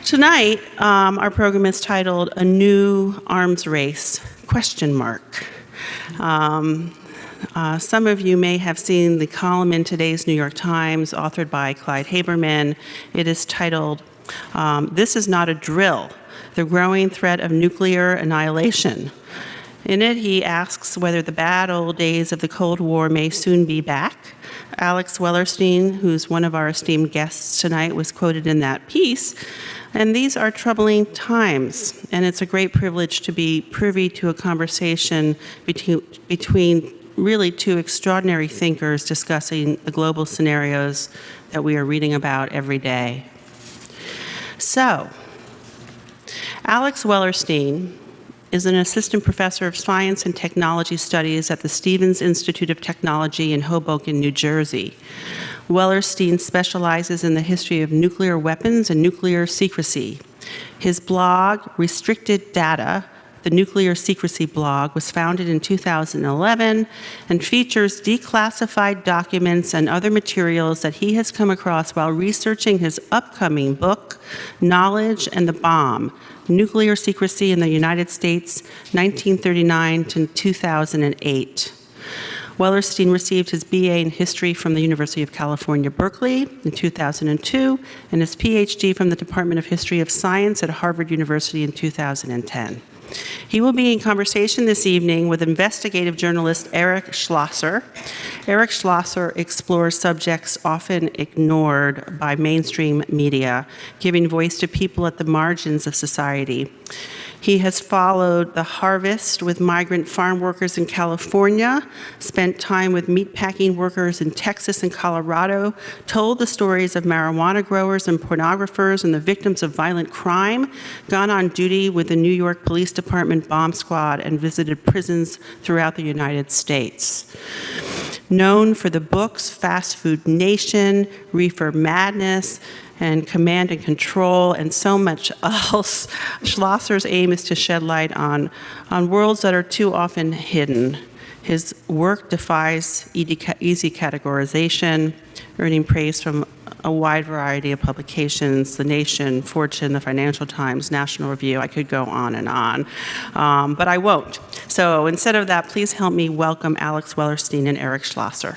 Tonight, our program is titled "A New Arms Race?" Some of you may have seen the column in today's New York Times, authored by Clyde Haberman. It is titled, "This is not a drill, the growing threat of nuclear annihilation." In it, he asks whether the bad old days of the Cold War may soon be back. Alex Wellerstein, who's one of our esteemed guests tonight, was quoted in that piece. And these are troubling times, and it's a great privilege to be privy to a conversation between really two extraordinary thinkers discussing the global scenarios that we are reading about every day. So, Alex Wellerstein is an assistant professor of science and technology studies at the Stevens Institute of Technology in Hoboken, New Jersey. Wellerstein specializes in the history of nuclear weapons and nuclear secrecy. His blog, Restricted Data, the Nuclear Secrecy blog, was founded in 2011 and features declassified documents and other materials that he has come across while researching his upcoming book, Knowledge and the Bomb, Nuclear Secrecy in the United States, 1939 to 2008. Wellerstein received his BA in History from the University of California, Berkeley in 2002, and his PhD from the Department of History of Science at Harvard University in 2010. He will be in conversation this evening with investigative journalist Eric Schlosser. Eric Schlosser explores subjects often ignored by mainstream media, giving voice to people at the margins of society. He has followed the harvest with migrant farm workers in California, spent time with meatpacking workers in Texas and Colorado, told the stories of marijuana growers and pornographers and the victims of violent crime, gone on duty with the New York Police Department bomb squad, and visited prisons throughout the United States. Known for the books Fast Food Nation, Reefer Madness, and Command and Control, and so much else, Schlosser's aim is to shed light on worlds that are too often hidden. His work defies easy categorization, earning praise from a wide variety of publications: The Nation, Fortune, the Financial Times, National Review. I could go on and on, but I won't. So instead of that, please help me welcome Alex Wellerstein and Eric Schlosser.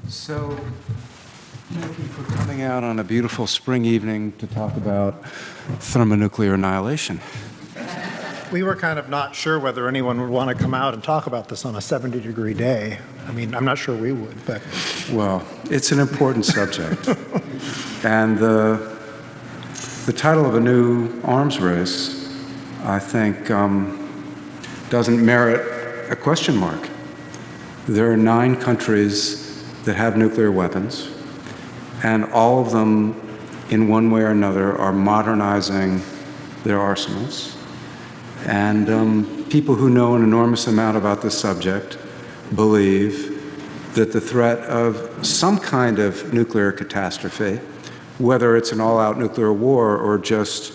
So, thank you for coming out on a beautiful spring evening to talk about thermonuclear annihilation. We were kind of not sure whether anyone would want to come out and talk about this on a 70-degree day. I mean, I'm not sure we would, but... Well, it's an important subject. And the title of A New Arms Race, I think, doesn't merit a question mark. There are 9 countries that have nuclear weapons, and all of them, in one way or another, are modernizing their arsenals. And people who know an enormous amount about this subject believe that the threat of some kind of nuclear catastrophe, whether it's an all-out nuclear war or just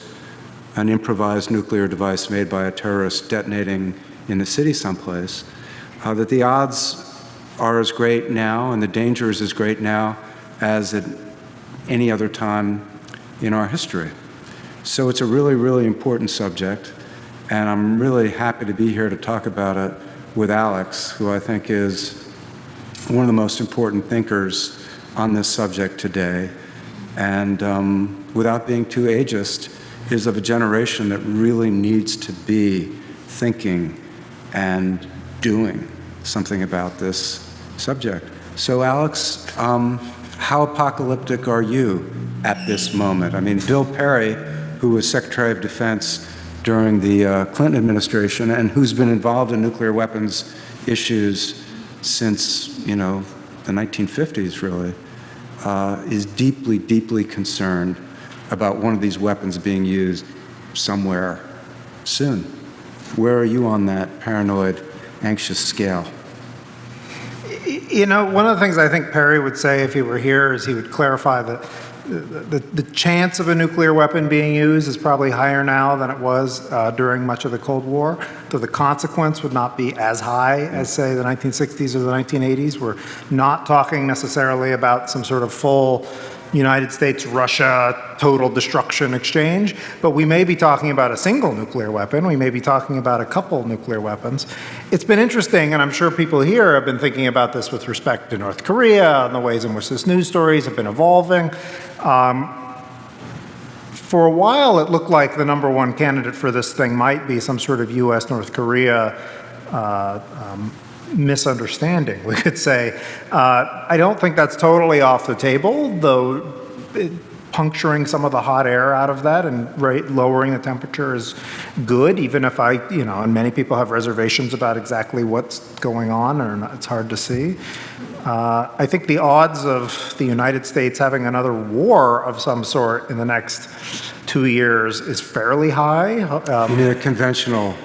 an improvised nuclear device made by a terrorist detonating in a city someplace, that the odds are as great now, and the danger is as great now as at any other time in our history. So it's a really, really important subject, and I'm really happy to be here to talk about it with Alex, who I think is one of the most important thinkers on this subject today, and without being too ageist, is of a generation that really needs to be thinking and doing something about this subject. So Alex, how apocalyptic are you at this moment? I mean, Bill Perry, who was Secretary of Defense during the Clinton administration and who's been involved in nuclear weapons issues since, the 1950s, really, is deeply, deeply concerned about one of these weapons being used somewhere soon. Where are you on that paranoid, anxious scale? One of the things I think Perry would say if he were here is he would clarify that the chance of a nuclear weapon being used is probably higher now than it was during much of the Cold War, though the consequence would not be as high as, say, the 1960s or the 1980s. We're not talking necessarily about some sort of full United States-Russia total destruction exchange, but we may be talking about a single nuclear weapon. We may be talking about a couple nuclear weapons. It's been interesting, and I'm sure people here have been thinking about this with respect to North Korea and the ways in which this news stories have been evolving. For a while, it looked like the number one candidate for this thing might be some sort of U.S.-North Korea misunderstanding, we could say. I don't think that's totally off the table, though puncturing some of the hot air out of that and lowering the temperature is good, even if and many people have reservations about exactly what's going on, or not, it's hard to see. I think the odds of the United States having another war of some sort in the next 2 years is fairly high. You mean a conventional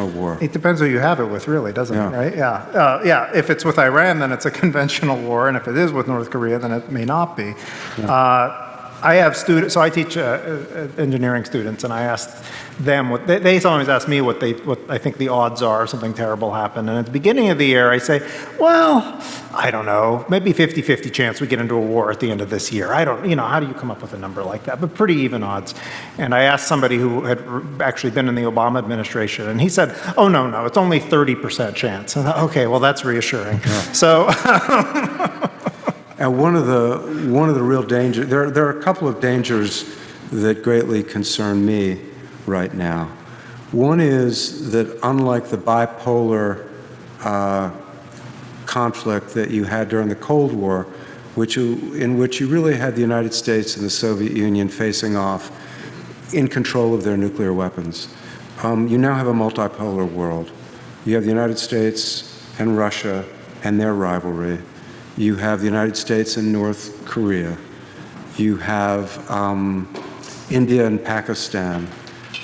war? It depends who you have it with, really, doesn't it, right? Yeah. If it's with Iran, then it's a conventional war, and if it is with North Korea, then it may not be. Yeah. I have students, so I teach engineering students, and I asked them they always ask me what I think the odds are if something terrible happened. And at the beginning of the year, I say, well, I don't know, maybe 50-50 chance we get into a war at the end of this year. I don't, how do you come up with a number like that? But pretty even odds. And I asked somebody who had actually been in the Obama administration, and he said, oh, no, it's only 30% chance. And I thought, okay, well, that's reassuring. Yeah. So. And one of the real dangers, there are a couple of dangers that greatly concern me right now. One is that unlike the bipolar conflict that you had during the Cold War, in which you really had the United States and the Soviet Union facing off in control of their nuclear weapons, you now have a multipolar world. You have the United States and Russia and their rivalry. You have the United States and North Korea. You have India and Pakistan,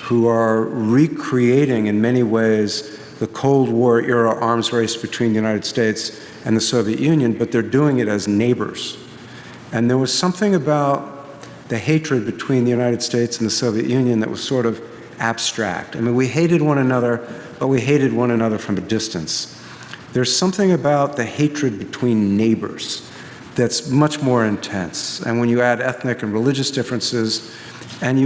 who are recreating in many ways the Cold War era arms race between the United States and the Soviet Union, but they're doing it as neighbors. And there was something about the hatred between the United States and the Soviet Union that was sort of abstract. I mean, we hated one another, but we hated one another from a distance. There's something about the hatred between neighbors that's much more intense. And when you add ethnic and religious differences, and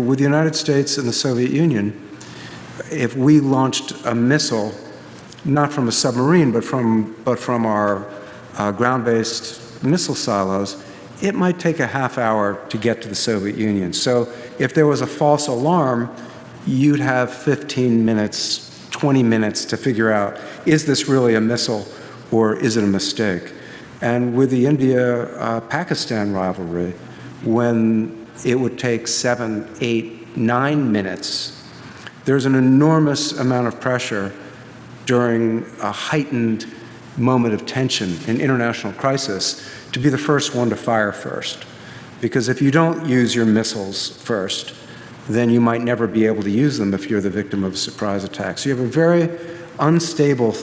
with the United States and the Soviet Union, if we launched a missile, not from a submarine, but from our ground-based missile silos, it might take a half hour to get to the Soviet Union. So if there was a false alarm, you'd have 15 minutes, 20 minutes to figure out, is this really a missile or is it a mistake? And with the India-Pakistan rivalry, when it would take 7, 8, 9 minutes, there's an enormous amount of pressure during a heightened moment of tension in international crisis to be the first one to fire first. Because if you don't use your missiles first, then you might never be able to use them if you're the victim of a surprise attack. So you have a very unstable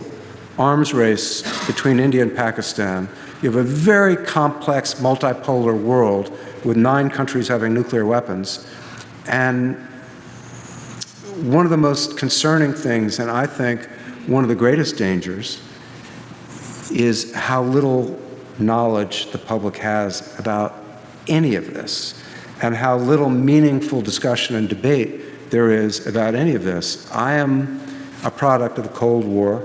arms race between India and Pakistan. You have a very complex multipolar world with 9 countries having nuclear weapons. And one of the most concerning things, and I think one of the greatest dangers, is how little knowledge the public has about any of this, and how little meaningful discussion and debate there is about any of this. I am a product of the Cold War.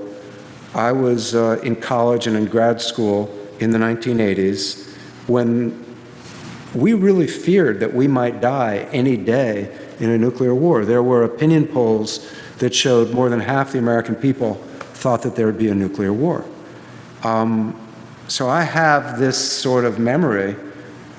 I was in college and in grad school in the 1980s when we really feared that we might die any day in a nuclear war. There were opinion polls that showed more than half the American people thought that there would be a nuclear war. So I have this sort of memory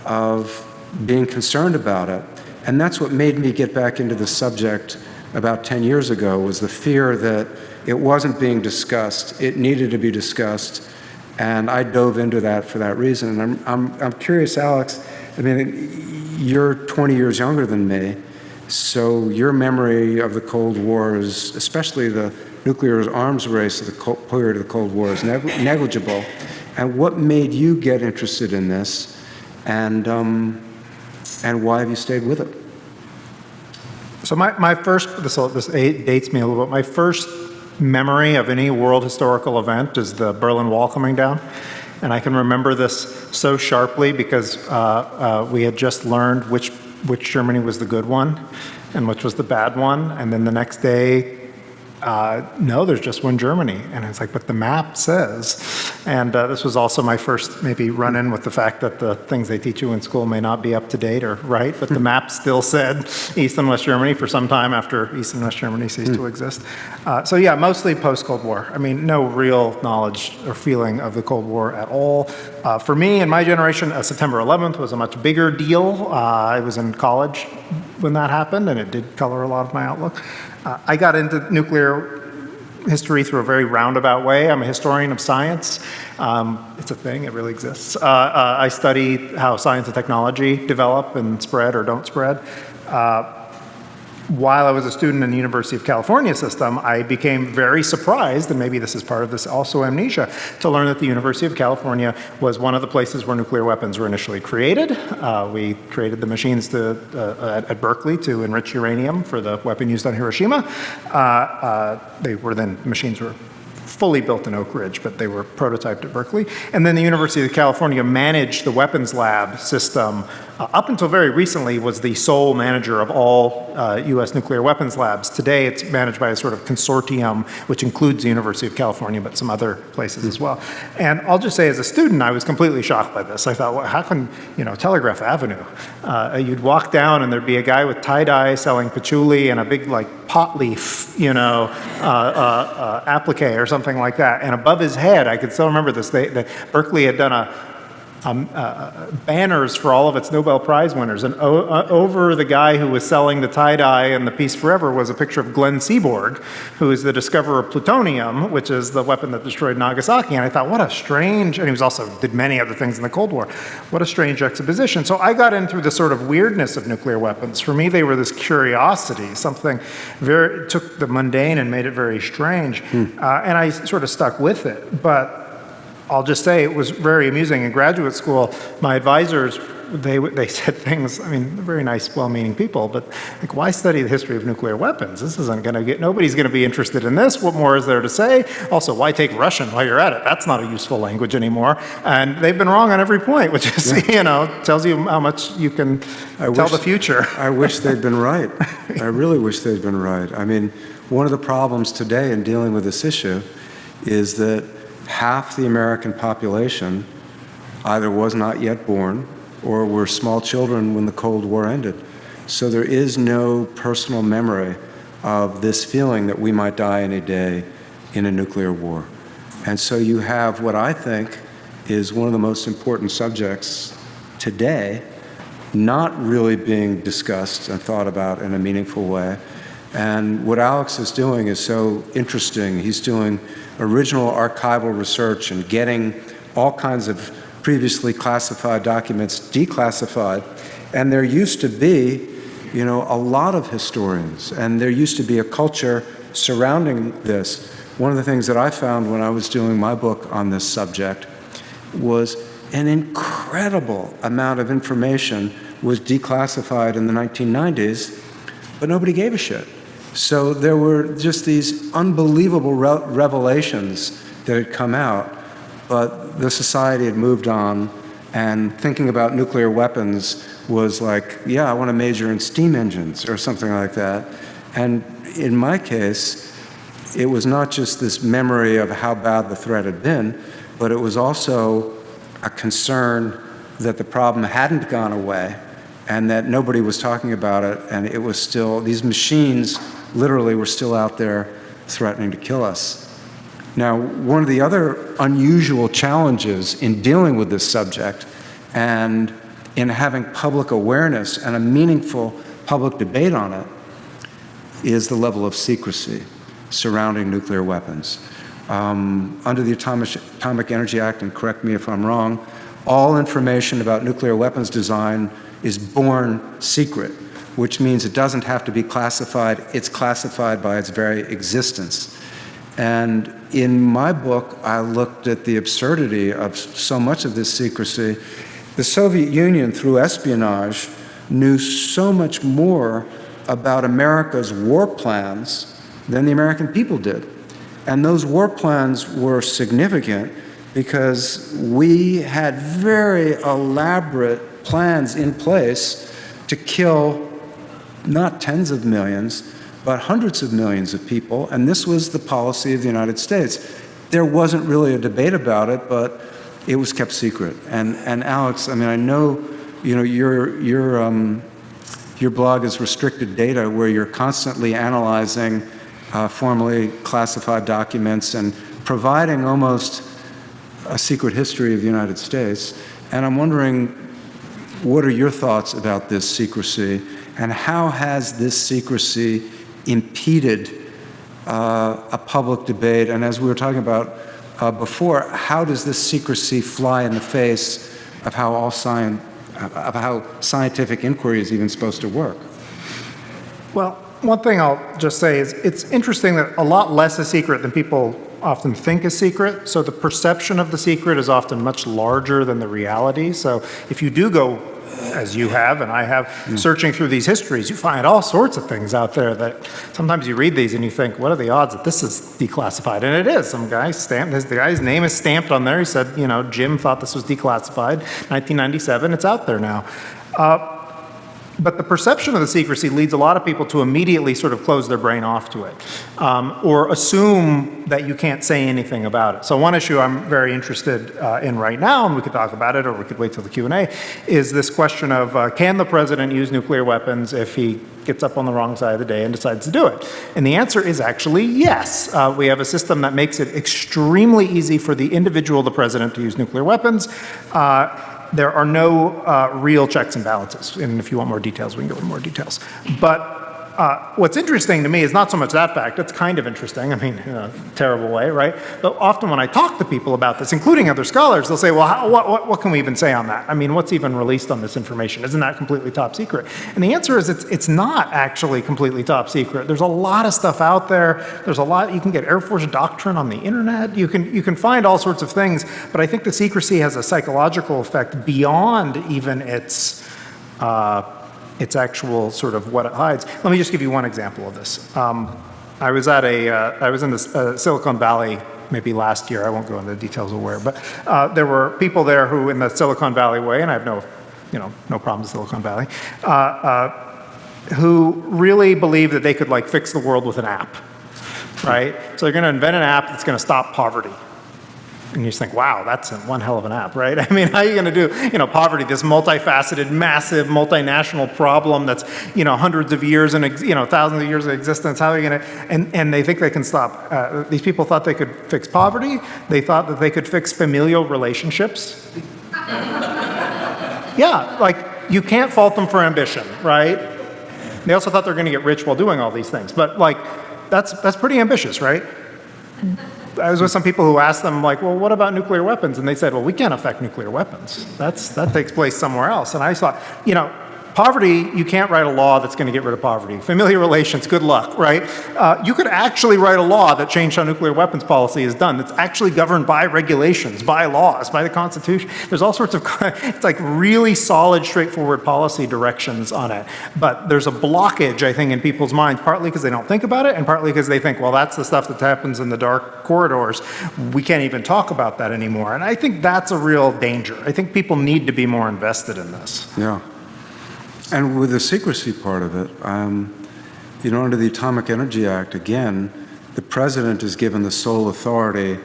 of being concerned about it. And that's what made me get back into the subject about 10 years ago, was the fear that it wasn't being discussed, it needed to be discussed, and I dove into that for that reason. And I'm curious, Alex, I mean, you're 20 years younger than me, so your memory of the Cold War is, especially the nuclear arms race of the period of the Cold War, is negligible. And what made you get interested in this? and why have you stayed with it? So my first, this dates me a little bit, my first memory of any world historical event is the Berlin Wall coming down. And I can remember this so sharply because we had just learned which Germany was the good one and which was the bad one. And then the next day, no, there's just one Germany. And it's like, but the map says. And this was also my first maybe run-in with the fact that the things they teach you in school may not be up to date or right, but the map still said East and West Germany for some time after East and West Germany ceased to exist. So yeah, mostly post-Cold War. I mean, no real knowledge or feeling of the Cold War at all. For me and my generation, September 11th was a much bigger deal. I was in college when that happened, and it did color a lot of my outlook. I got into nuclear history through a very roundabout way. I'm a historian of science. It's a thing, it really exists. I study how science and technology develop and spread or don't spread. While I was a student in the University of California system, I became very surprised, and maybe this is part of this also amnesia, to learn that the University of California was one of the places where nuclear weapons were initially created. We created the machines at Berkeley to enrich uranium for the weapon used on Hiroshima. Machines were fully built in Oak Ridge, but they were prototyped at Berkeley. And then the University of California managed the weapons lab system. Up until very recently was the sole manager of all US nuclear weapons labs. Today it's managed by a sort of consortium, which includes the University of California, but some other places as well. And I'll just say as a student, I was completely shocked by this. I thought, well, how can, Telegraph Avenue, you'd walk down and there'd be a guy with tie-dye selling patchouli and a big pot leaf, applique or something like that. And above his head, I could still remember this, Berkeley had done banners for all of its Nobel Prize winners. And over the guy who was selling the tie-dye and the Peace Forever was a picture of Glenn Seaborg, who is the discoverer of plutonium, which is the weapon that destroyed Nagasaki. And I thought, what a strange, and he did many other things in the Cold War. What a strange juxtaposition. So I got in through the sort of weirdness of nuclear weapons. For me, they were this curiosity, something took the mundane and made it very strange. And I sort of stuck with it. But I'll just say it was very amusing. In graduate school, my advisors, they said things, very nice, well-meaning people, but why study the history of nuclear weapons? This isn't going to nobody's going to be interested in this. What more is there to say? Also, why take Russian while you're at it? That's not a useful language anymore. And they've been wrong on every point, which is, tells you how much you can tell the future. I wish they'd been right. I really wish they'd been right. One of the problems today in dealing with this issue is that half the American population either was not yet born or were small children when the Cold War ended. So there is no personal memory of this feeling that we might die any day in a nuclear war. And so you have what I think is one of the most important subjects today not really being discussed and thought about in a meaningful way. And what Alex is doing is so interesting. He's doing original archival research and getting all kinds of previously classified documents declassified. And there used to be, a lot of historians, and there used to be a culture surrounding this. One of the things that I found when I was doing my book on this subject was an incredible amount of information was declassified in the 1990s, but nobody gave a shit. So there were just these unbelievable revelations that had come out, but the society had moved on, and thinking about nuclear weapons was like, yeah, I want to major in steam engines or something like that. And in my case, it was not just this memory of how bad the threat had been, but it was also a concern that the problem hadn't gone away and that nobody was talking about it, and it was still, these machines literally were still out there threatening to kill us. Now, one of the other unusual challenges in dealing with this subject and in having public awareness and a meaningful public debate on it is the level of secrecy surrounding nuclear weapons. Under the Atomic Energy Act, and correct me if I'm wrong, all information about nuclear weapons design is born secret, which means it doesn't have to be classified. It's classified by its very existence. And in my book, I looked at the absurdity of so much of this secrecy The Soviet Union, through espionage, knew so much more about America's war plans than the American people did. And those war plans were significant because we had very elaborate plans in place to kill not tens of millions, but hundreds of millions of people, and this was the policy of the United States. There wasn't really a debate about it, but it was kept secret. And Alex, I mean, I know, you know, your blog is restricted data, where you're constantly analyzing formally classified documents and providing almost a secret history of the United States. And I'm wondering, what are your thoughts about this secrecy, and how has this secrecy impeded a public debate? And as we were talking about before, how does this secrecy fly in the face of how scientific inquiry is even supposed to work? Well, one thing I'll just say is it's interesting that a lot less is secret than people often think is secret. So the perception of the secret is often much larger than the reality. So if you do go, as you have and I have, searching through these histories, you find all sorts of things out there that sometimes you read these and you think, what are the odds that this is declassified? And it is. Some guy stamped, the guy's name is stamped on there. He said, you know, Jim thought this was declassified, 1997, it's out there now. But the perception of the secrecy leads a lot of people to immediately sort of close their brain off to it, or assume that you can't say anything about it. So one issue I'm very interested in right now, and we could talk about it, or we could wait till the Q&A, is this question of can the president use nuclear weapons if he gets up on the wrong side of the day and decides to do it? And the answer is actually yes. We have a system that makes it extremely easy for the individual, the president, to use nuclear weapons. There are no real checks and balances. And if you want more details, we can go into more details. But what's interesting to me is not so much that fact. It's kind of interesting, I mean, in a terrible way, right? But often when I talk to people about this, including other scholars, they'll say, well, what can we even say on that? I mean, what's even released on this information? Isn't that completely top secret? And the answer is it's not actually completely top secret. There's a lot of stuff out there. There's a lot, you can get Air Force doctrine on the internet. You can find all sorts of things, but I think the secrecy has a psychological effect beyond even its actual sort of what it hides. Let me just give you one example of this. I was in the Silicon Valley maybe last year. I won't go into the details of where, but there were people there who, in the Silicon Valley way, and I have no problem with Silicon Valley, who really believe that they could like fix the world with an app, right? So they're going to invent an app that's going to stop poverty. And you just think, wow, that's one hell of an app, right? I mean, how are you going to do, poverty, this multifaceted, massive, multinational problem that's, hundreds of years and, thousands of years of existence. How are you going to, and they think they can stop. These people thought they could fix poverty. They thought that they could fix familial relationships. Yeah, like, you can't fault them for ambition, right? They also thought they were going to get rich while doing all these things. But, like, that's pretty ambitious, right? I was with some people who asked them, like, well, what about nuclear weapons? And they said, well, we can't affect nuclear weapons. That takes place somewhere else. And I thought, poverty, you can't write a law that's going to get rid of poverty. Familiar relations, good luck, right? You could actually write a law that changed how nuclear weapons policy is done. That's actually governed by regulations, by laws, by the Constitution. There's all sorts of, it's like really solid, straightforward policy directions on it. But there's a blockage, I think, in people's minds, partly because they don't think about it, and partly because they think, well, that's the stuff that happens in the dark corridors. We can't even talk about that anymore. And I think that's a real danger. I think people need to be more invested in this. Yeah. And with the secrecy part of it, under the Atomic Energy Act, again, the president is given the sole authority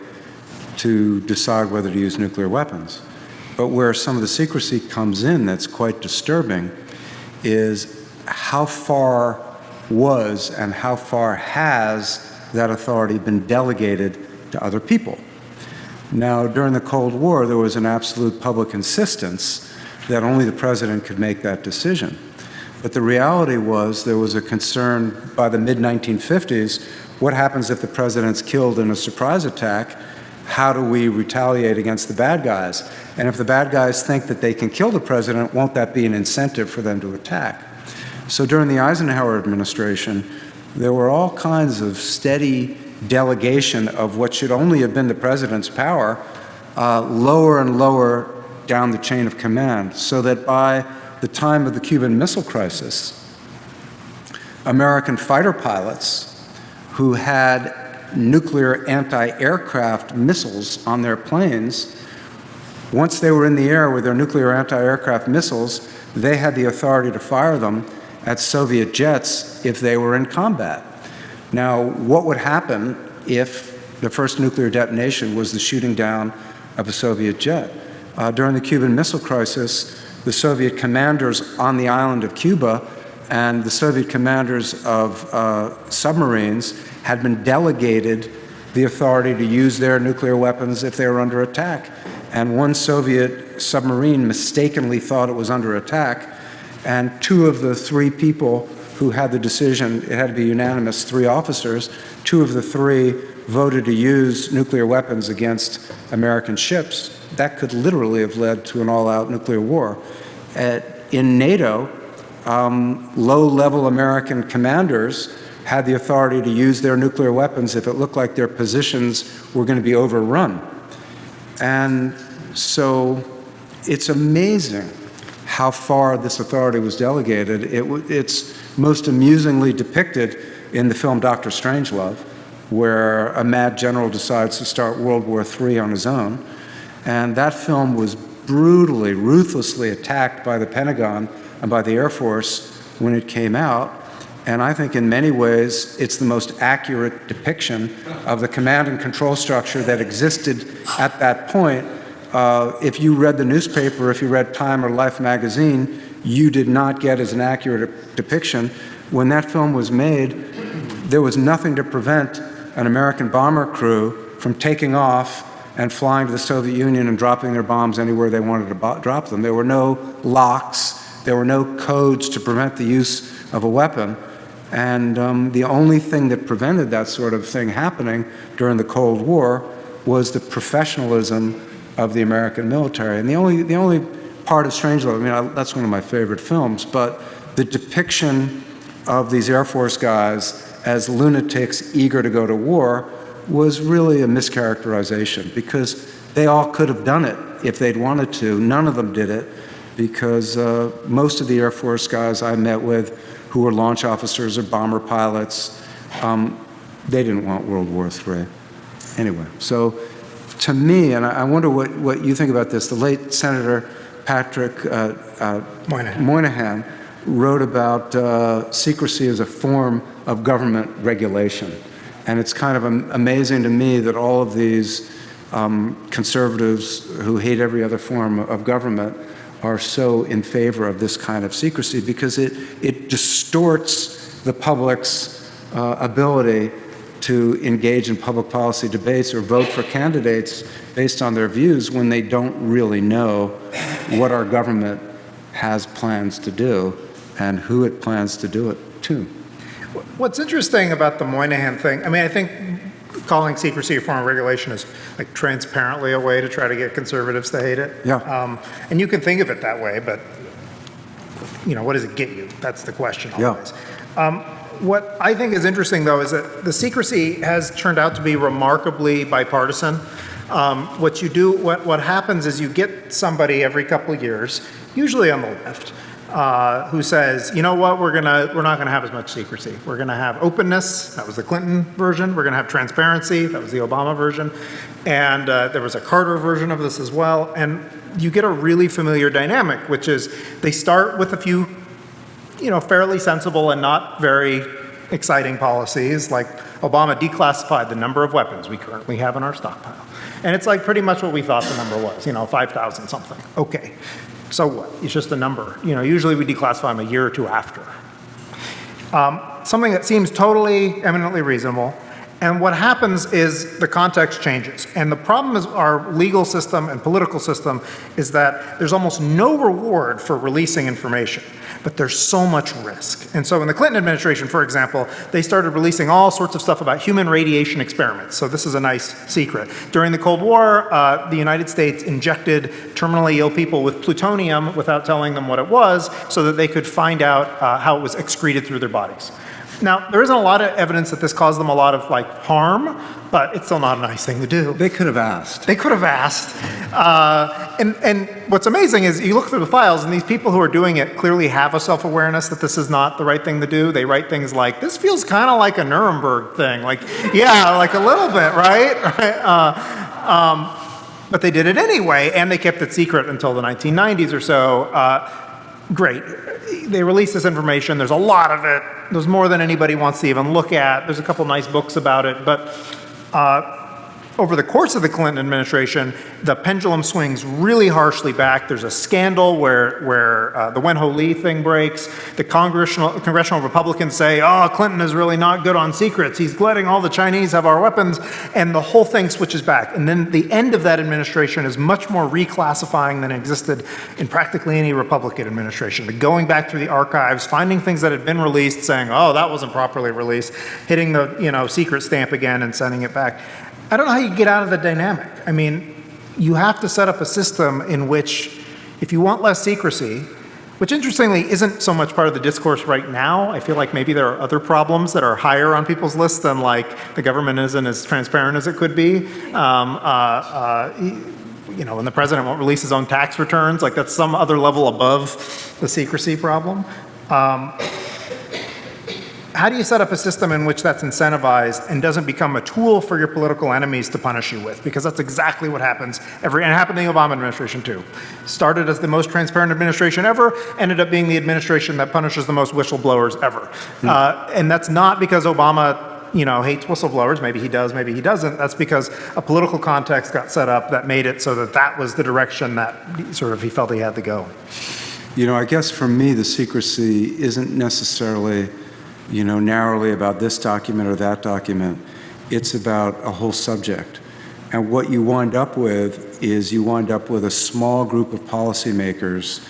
to decide whether to use nuclear weapons. But where some of the secrecy comes in that's quite disturbing is how far was and how far has that authority been delegated to other people. Now, during the Cold War, there was an absolute public insistence that only the president could make that decision. But the reality was there was a concern by the mid-1950s, what happens if the president's killed in a surprise attack? How do we retaliate against the bad guys? And if the bad guys think that they can kill the president, won't that be an incentive for them to attack? So during the Eisenhower administration, there were all kinds of steady delegation of what should only have been the president's power, lower and lower down the chain of command, so that by the time of the Cuban Missile Crisis, American fighter pilots who had nuclear anti-aircraft missiles on their planes, once they were in the air with their nuclear anti-aircraft missiles, they had the authority to fire them at Soviet jets if they were in combat. Now, what would happen if the first nuclear detonation was the shooting down of a Soviet jet? During the Cuban Missile Crisis, the Soviet commanders on the island of Cuba and the Soviet commanders of submarines had been delegated the authority to use their nuclear weapons if they were under attack. And one Soviet submarine mistakenly thought it was under attack, and two of the three people who had the decision, it had to be unanimous, three officers, two of the three voted to use nuclear weapons against American ships. That could literally have led to an all-out nuclear war. In NATO, low-level American commanders had the authority to use their nuclear weapons if it looked like their positions were going to be overrun. And so it's amazing how far this authority was delegated. It's most amusingly depicted in the film Dr. Strangelove, where a mad general decides to start World War III on his own. And that film was brutally, ruthlessly attacked by the Pentagon and by the Air Force when it came out. And I think in many ways, it's the most accurate depiction of the command and control structure that existed at that point. If you read the newspaper, if you read Time or Life magazine, you did not get as an accurate depiction. When that film was made, there was nothing to prevent an American bomber crew from taking off and flying to the Soviet Union and dropping their bombs anywhere they wanted to drop them. There were no locks, there were no codes to prevent the use of a weapon. And the only thing that prevented that sort of thing happening during the Cold War was the professionalism of the American military. And the only part of Strangelove, I mean, that's one of my favorite films, but the depiction of these Air Force guys as lunatics eager to go to war was really a mischaracterization, because they all could have done it if they'd wanted to. None of them did it, because most of the Air Force guys I met with who were launch officers or bomber pilots, they didn't want World War III. Anyway, so to me, and I wonder what you think about this, the late Senator Patrick Moynihan wrote about secrecy as a form of government regulation. And it's kind of amazing to me that all of these conservatives who hate every other form of government are so in favor of this kind of secrecy, because it distorts the public's ability to engage in public policy debates or vote for candidates based on their views when they don't really know what our government has plans to do and who it plans to do it to. What's interesting about the Moynihan thing, I mean, I think calling secrecy a form of regulation is like transparently a way to try to get conservatives to hate it. Yeah. And you can think of it that way, but you know, what does it get you? That's the question always. Yeah. What I think is interesting, though, is that the secrecy has turned out to be remarkably bipartisan. What happens is you get somebody every couple of years, usually on the left, who says, you know what, we're not gonna have as much secrecy. We're gonna have openness, that was the Clinton version. We're gonna have transparency, that was the Obama version. And there was a Carter version of this as well. And you get a really familiar dynamic, which is they start with a few, you know, fairly sensible and not very exciting policies, like Obama declassified the number of weapons we currently have in our stockpile. And it's like pretty much what we thought the number was, you know, 5,000 something. Okay. So what? It's just a number. You know, usually we declassify them a year or two after. Something that seems totally eminently reasonable. And what happens is the context changes. And the problem is our legal system and political system is that there's almost no reward for releasing information, but there's so much risk. And so in the Clinton administration, for example, they started releasing all sorts of stuff about human radiation experiments. So this is a nice secret. During the Cold War, the United States injected terminally ill people with plutonium without telling them what it was, so that they could find out how it was excreted through their bodies. Now, there isn't a lot of evidence that this caused them a lot of harm, but it's still not a nice thing to do. They could have asked. They could have asked. And what's amazing is you look through the files, and these people who are doing it clearly have a self-awareness that this is not the right thing to do. They write things like, this feels kind of like a Nuremberg thing. Yeah, like a little bit, right? But they did it anyway, and they kept it secret until the 1990s or so. Great. They released this information. There's a lot of it. There's more than anybody wants to even look at. There's a couple nice books about it. But over the course of the Clinton administration, the pendulum swings really harshly back. There's a scandal where the Wen-Ho Lee thing breaks. The congressional Republicans say, oh, Clinton is really not good on secrets. He's letting all the Chinese have our weapons. And the whole thing switches back. And then the end of that administration is much more reclassifying than existed in practically any Republican administration. The going back through the archives, finding things that had been released, saying, oh, that wasn't properly released, hitting the secret stamp again and sending it back. I don't know how you get out of the dynamic. I mean, you have to set up a system in which, if you want less secrecy, which interestingly isn't so much part of the discourse right now. I feel like maybe there are other problems that are higher on people's lists than the government isn't as transparent as it could be. When the president won't release his own tax returns, that's some other level above the secrecy problem. How do you set up a system in which that's incentivized and doesn't become a tool for your political enemies to punish you with? Because that's exactly what happens and it happened in the Obama administration too. Started as the most transparent administration ever, ended up being the administration that punishes the most whistleblowers ever. And that's not because Obama hates whistleblowers. Maybe he does, maybe he doesn't. That's because a political context got set up that made it so that was the direction that he felt he had to go. I guess for me, the secrecy isn't necessarily narrowly about this document or that document. It's about a whole subject. And what you wind up with is a small group of policymakers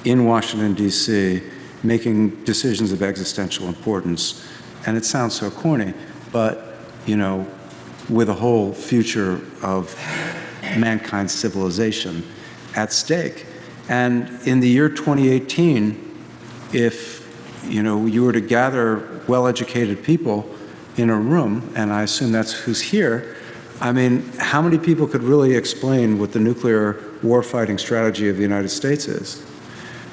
in Washington, D.C., making decisions of existential importance. And it sounds so corny, but, with a whole future of mankind's civilization at stake. And in the year 2018, if you were to gather well-educated people in a room, and I assume that's who's here, I mean, how many people could really explain what the nuclear warfighting strategy of the United States is?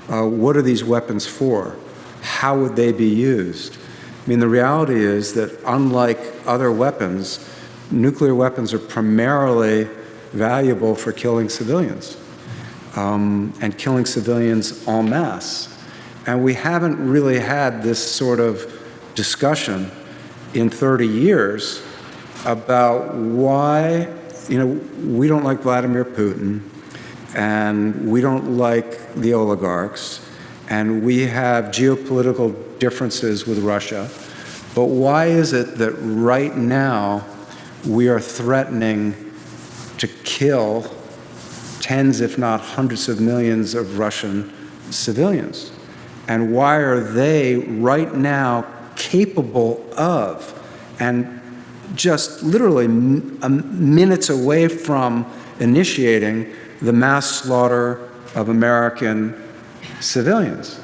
What are these weapons for? How would they be used? I mean, the reality is that unlike other weapons, nuclear weapons are primarily valuable for killing civilians, and killing civilians en masse. And we haven't really had this sort of discussion in 30 years about why, we don't like Vladimir Putin, and we don't like the oligarchs, and we have geopolitical differences with Russia. But why is it that right now we are threatening to kill tens, if not hundreds of millions of Russian civilians? And why are they right now capable of, and just literally minutes away from initiating the mass slaughter of American civilians?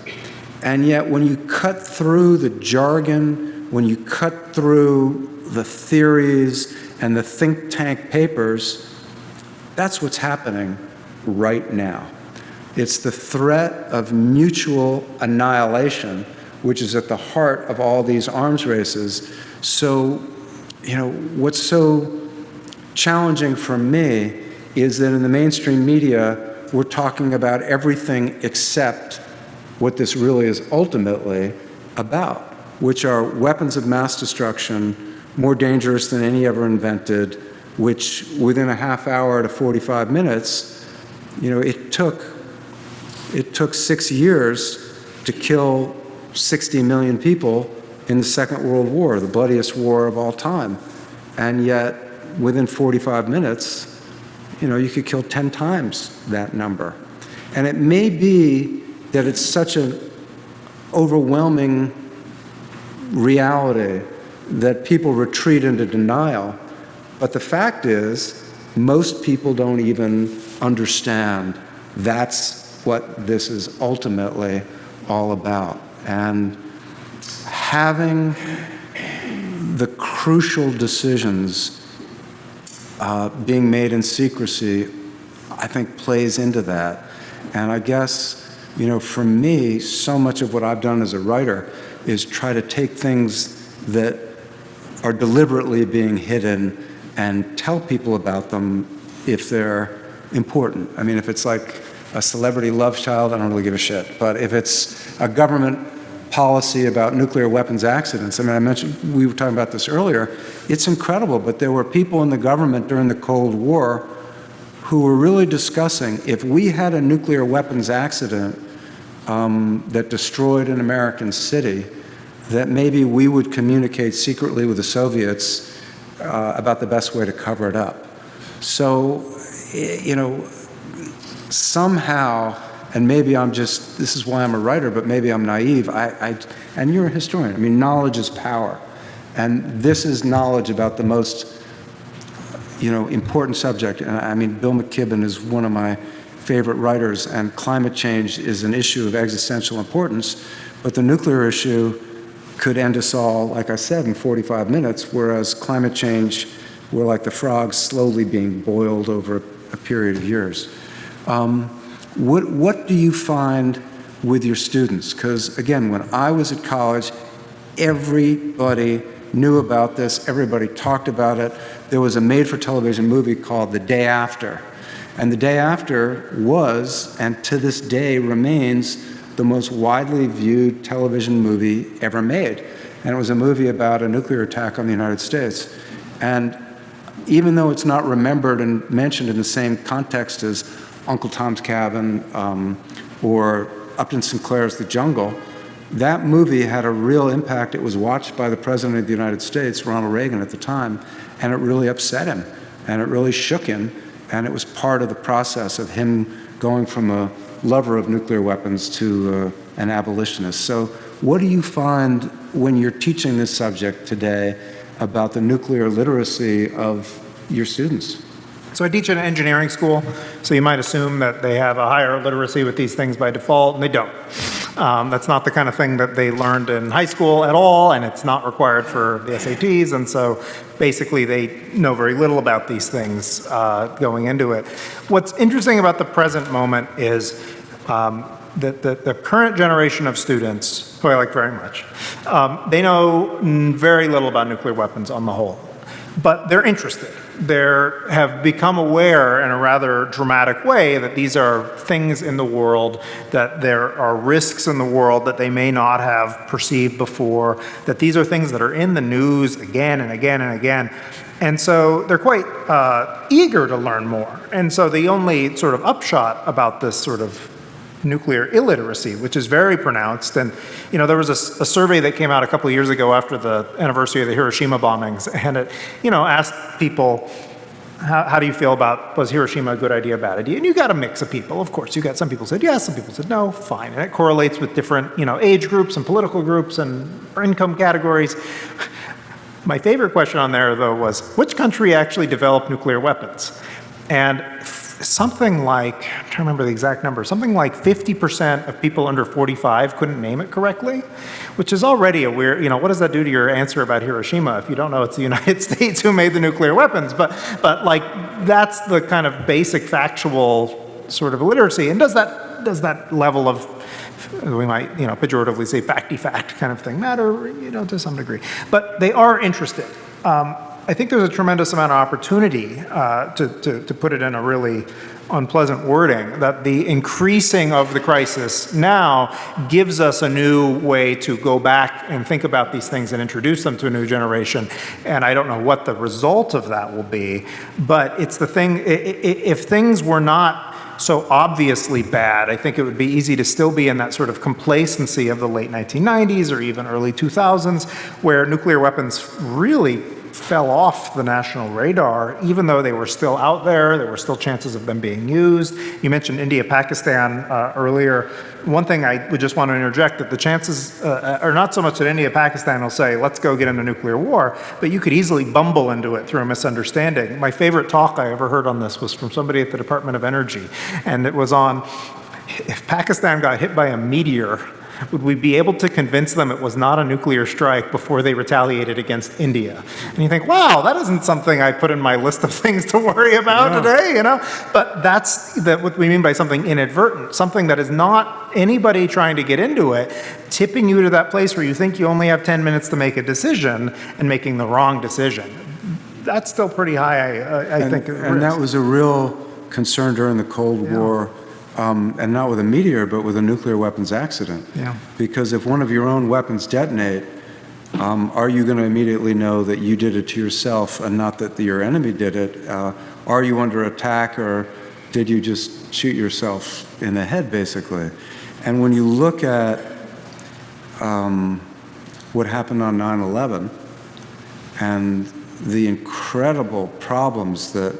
And yet when you cut through the jargon, when you cut through the theories and the think tank papers, that's what's happening right now. It's the threat of mutual annihilation, which is at the heart of all these arms races. So, what's so challenging for me is that in the mainstream media, we're talking about everything except what this really is ultimately about, which are weapons of mass destruction, more dangerous than any ever invented, which within a half hour to 45 minutes, it took 6 years to kill 60 million people in the Second World War, the bloodiest war of all time. And yet, within 45 minutes, you could kill 10 times that number. And it may be that it's such an overwhelming reality that people retreat into denial. But the fact is, most people don't even understand that's what this is ultimately all about. And having the crucial decisions being made in secrecy, I think, plays into that. And I guess, for me, so much of what I've done as a writer is try to take things that are deliberately being hidden and tell people about them if they're important. I mean, if it's like a celebrity love child, I don't really give a shit. But if it's a government policy about nuclear weapons accidents, I mean, I mentioned, we were talking about this earlier, it's incredible, but there were people in the government during the Cold War who were really discussing, if we had a nuclear weapons accident that destroyed an American city, that maybe we would communicate secretly with the Soviets about the best way to cover it up. So, somehow, and maybe I'm just, this is why I'm a writer, but maybe I'm naive, and you're a historian, I mean, knowledge is power. And this is knowledge about the most, important subject. And I mean, Bill McKibben is one of my favorite writers, and climate change is an issue of existential importance, but the nuclear issue could end us all, like I said, in 45 minutes, whereas climate change, we're like the frogs slowly being boiled over a period of years. What do you find with your students? Because again, when I was at college, everybody knew about this, everybody talked about it. There was a made-for-television movie called The Day After. And The Day After was, and to this day remains, the most widely viewed television movie ever made. And it was a movie about a nuclear attack on the United States. And even though it's not remembered and mentioned in the same context as Uncle Tom's Cabin or Upton Sinclair's The Jungle, that movie had a real impact. It was watched by the President of the United States, Ronald Reagan at the time, and it really upset him, and it really shook him, and it was part of the process of him going from a lover of nuclear weapons to an abolitionist. So what do you find when you're teaching this subject today about the nuclear literacy of your students? So I teach in an engineering school, so you might assume that they have a higher literacy with these things by default, and they don't. That's not the kind of thing that they learned in high school at all, and it's not required for the SATs, and so basically they know very little about these things going into it. What's interesting about the present moment is that the current generation of students, who I like very much, they know very little about nuclear weapons on the whole, but they're interested. They have become aware in a rather dramatic way that these are things in the world, that there are risks in the world that they may not have perceived before, that these are things that are in the news again and again and again. And so they're quite eager to learn more. And so the only sort of upshot about this sort of nuclear illiteracy, which is very pronounced. And, there was a survey that came out a couple of years ago after the anniversary of the Hiroshima bombings, and it, asked people, how do you feel about, was Hiroshima a good idea, bad idea? And you got a mix of people, of course. You got some people said yes, some people said no, fine. And it correlates with different, age groups and political groups and income categories. My favorite question on there, though, was, which country actually developed nuclear weapons? And something like, I'm trying to remember the exact number, something like 50% of people under 45 couldn't name it correctly, which is already a weird, what does that do to your answer about Hiroshima if you don't know it's the United States who made the nuclear weapons? But like, that's the kind of basic factual sort of illiteracy. And does that level of, we might, pejoratively say facty fact kind of thing matter, to some degree. But they are interested. I think there's a tremendous amount of opportunity, to put it in a really unpleasant wording, that the increasing of the crisis now gives us a new way to go back and think about these things and introduce them to a new generation. And I don't know what the result of that will be, but it's the thing, if things were not so obviously bad, I think it would be easy to still be in that sort of complacency of the late 1990s or even early 2000s, where nuclear weapons really fell off the national radar, even though they were still out there were still chances of them being used. You mentioned India, Pakistan earlier. One thing I would just want to interject, that the chances are not so much that India, Pakistan will say, let's go get into nuclear war, but you could easily bumble into it through a misunderstanding. My favorite talk I ever heard on this was from somebody at the Department of Energy, and it was on, if Pakistan got hit by a meteor, would we be able to convince them it was not a nuclear strike before they retaliated against India? And you think, wow, that isn't something I put in my list of things to worry about today, But that's what we mean by something inadvertent, something that is not anybody trying to get into it, tipping you to that place where you think you only have 10 minutes to make a decision and making the wrong decision. That's still pretty high, I think. And that was a real concern during the Cold War, and not with a meteor, but with a nuclear weapons accident. Yeah. Because if one of your own weapons detonate, are you going to immediately know that you did it to yourself and not that your enemy did it? Are you under attack, or did you just shoot yourself in the head, basically? And when you look at what happened on 9/11 and the incredible problems that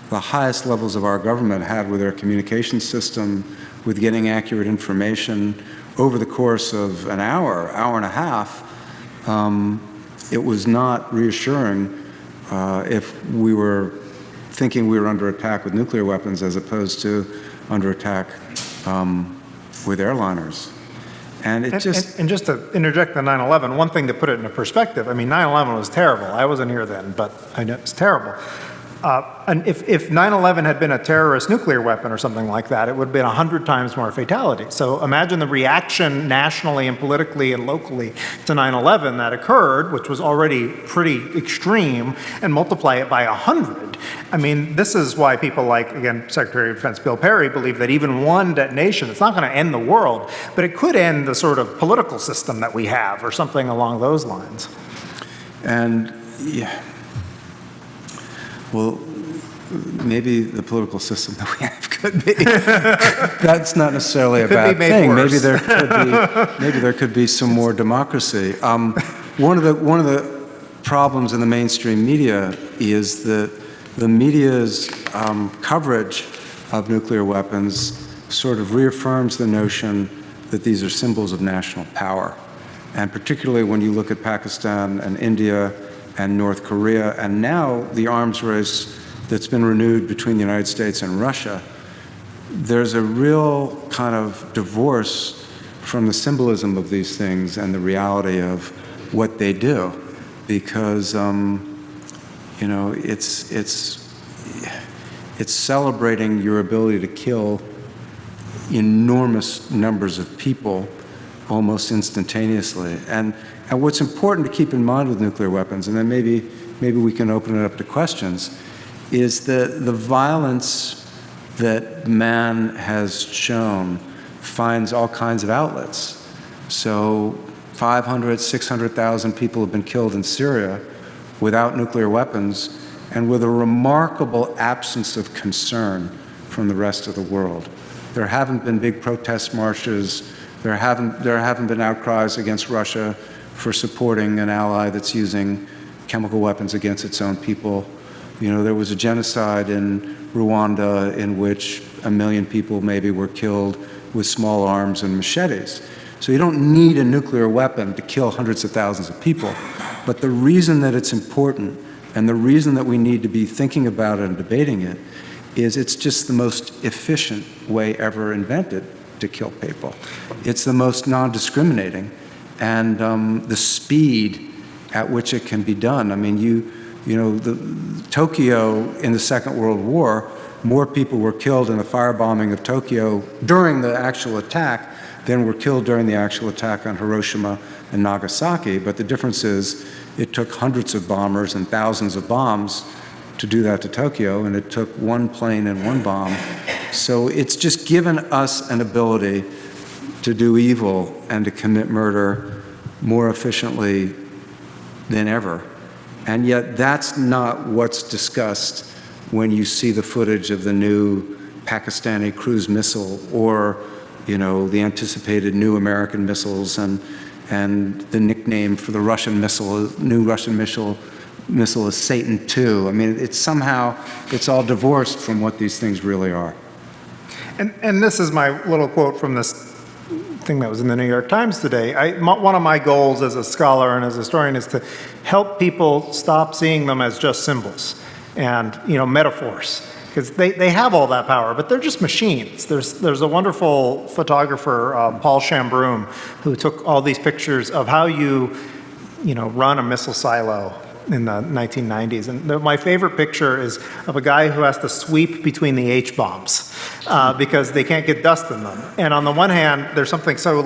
the highest levels of our government had with their communication system, with getting accurate information over the course of an hour, hour and a half, it was not reassuring if we were thinking we were under attack with nuclear weapons as opposed to under attack with airliners. And it just... And just to interject the 9/11, one thing to put it into perspective, I mean, 9/11 was terrible. I wasn't here then, but I know it's terrible. And if 9/11 had been a terrorist nuclear weapon or something like that, it would have been 100 times more fatalities. So imagine the reaction nationally and politically and locally to 9/11 that occurred, which was already pretty extreme, and multiply it by 100. I mean, this is why people like, again, Secretary of Defense Bill Perry believe that even one detonation, it's not going to end the world, but it could end the sort of political system that we have or something along those lines. And, yeah. Well, maybe the political system that we have could be. That's not necessarily a bad thing. Maybe there could be some more democracy. One of the problems in the mainstream media is that the media's coverage of nuclear weapons sort of reaffirms the notion that these are symbols of national power. And particularly when you look at Pakistan and India and North Korea, and now the arms race that's been renewed between the United States and Russia, there's a real kind of divorce from the symbolism of these things and the reality of what they do, because it's celebrating your ability to kill enormous numbers of people almost instantaneously. And what's important to keep in mind with nuclear weapons, and then maybe we can open it up to questions, is that the violence that man has shown finds all kinds of outlets. So 500, 600,000 people have been killed in Syria without nuclear weapons and with a remarkable absence of concern from the rest of the world. There haven't been big protest marches. There haven't been outcries against Russia for supporting an ally that's using chemical weapons against its own people. There was a genocide in Rwanda in which 1 million people maybe were killed with small arms and machetes. So you don't need a nuclear weapon to kill hundreds of thousands of people. But the reason that it's important and the reason that we need to be thinking about it and debating it is it's just the most efficient way ever invented to kill people. It's the most non-discriminating, and the speed at which it can be done. I mean, Tokyo in the Second World War, more people were killed in the firebombing of Tokyo during the actual attack than were killed during the actual attack on Hiroshima and Nagasaki. But the difference is it took hundreds of bombers and thousands of bombs to do that to Tokyo, and it took one plane and one bomb. So it's just given us an ability to do evil and to commit murder more efficiently than ever. And yet that's not what's discussed when you see the footage of the new Pakistani cruise missile or, the anticipated new American missiles and the nickname for the Russian missile, new Russian missile is Satan II. I mean, it's all divorced from what these things really are. And this is my little quote from this thing that was in the New York Times today. One of my goals as a scholar and as a historian is to help people stop seeing them as just symbols and metaphors, because they have all that power, but they're just machines. There's a wonderful photographer, Paul Chambroom, who took all these pictures of how you run a missile silo in the 1990s. And my favorite picture is of a guy who has to sweep between the H-bombs because they can't get dust in them. And on the one hand, there's something so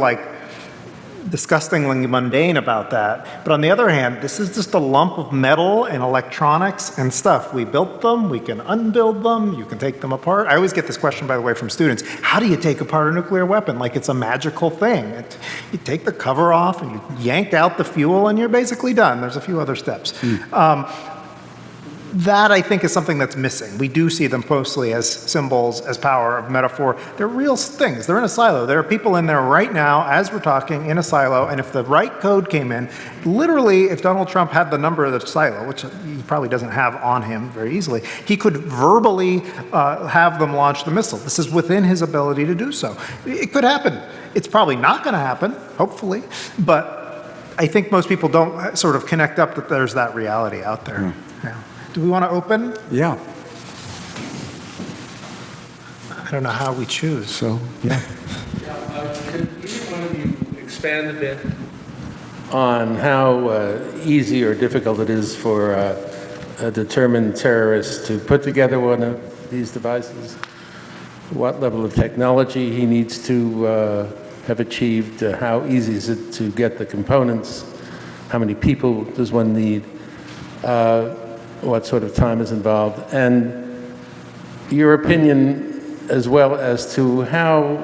disgustingly mundane about that. But on the other hand, this is just a lump of metal and electronics and stuff. We built them, we can unbuild them, you can take them apart. I always get this question, by the way, from students. How do you take apart a nuclear weapon? Like it's a magical thing. You take the cover off and you yank out the fuel and you're basically done. There's a few other steps. That, I think, is something that's missing. We do see them mostly as symbols, as power, of metaphor. They're real things. They're in a silo. There are people in there right now, as we're talking, in a silo, and if the right code came in, literally, if Donald Trump had the number of the silo, which he probably doesn't have on him very easily, he could verbally have them launch the missile. This is within his ability to do so. It could happen. It's probably not going to happen, hopefully, but I think most people don't sort of connect up that there's that reality out there. Yeah. Do we want to open? Yeah. I don't know how we choose. So, yeah. Could either one of you expand a bit on how easy or difficult it is for a determined terrorist to put together one of these devices? What level of technology he needs to have achieved? How easy is it to get the components? How many people does one need? What sort of time is involved? And your opinion as well as to how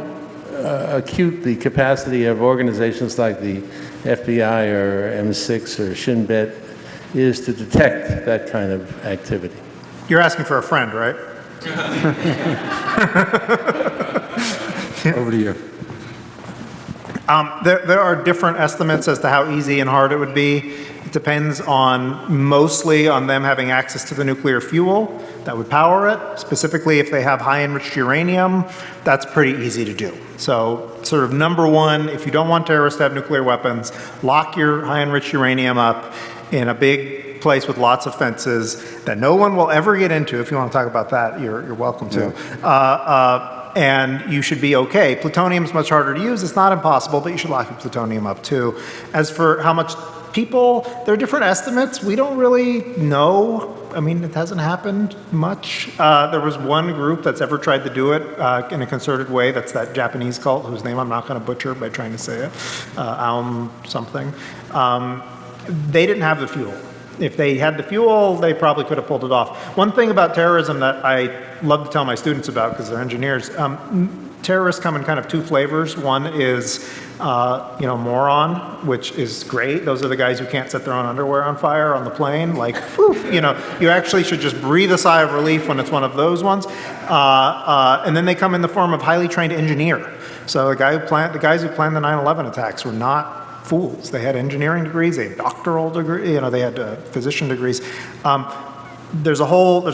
acute the capacity of organizations like the FBI or M6 or Shin Bet is to detect that kind of activity. You're asking for a friend, right? Over to you. There are different estimates as to how easy and hard it would be. It depends mostly on them having access to the nuclear fuel that would power it. Specifically, if they have high enriched uranium, that's pretty easy to do. So sort of number one, if you don't want terrorists to have nuclear weapons, lock your high enriched uranium up in a big place with lots of fences that no one will ever get into. If you want to talk about that, you're welcome to. And you should be okay. Plutonium is much harder to use. It's not impossible, but you should lock your plutonium up too. As for how much people, there are different estimates. We don't really know. I mean, it hasn't happened much. There was one group that's ever tried to do it in a concerted way. That's that Japanese cult whose name I'm not going to butcher by trying to say it. Aum something. They didn't have the fuel. If they had the fuel, they probably could have pulled it off. One thing about terrorism that I love to tell my students about, because they're engineers, terrorists come in kind of two flavors. One is, moron, which is great. Those are the guys who can't set their own underwear on fire on the plane. Like, whew, you actually should just breathe a sigh of relief when it's one of those ones. And then they come in the form of highly trained engineer. So the guys who planned the 9/11 attacks were not fools. They had engineering degrees, they had doctoral degrees, they had physician degrees. There's a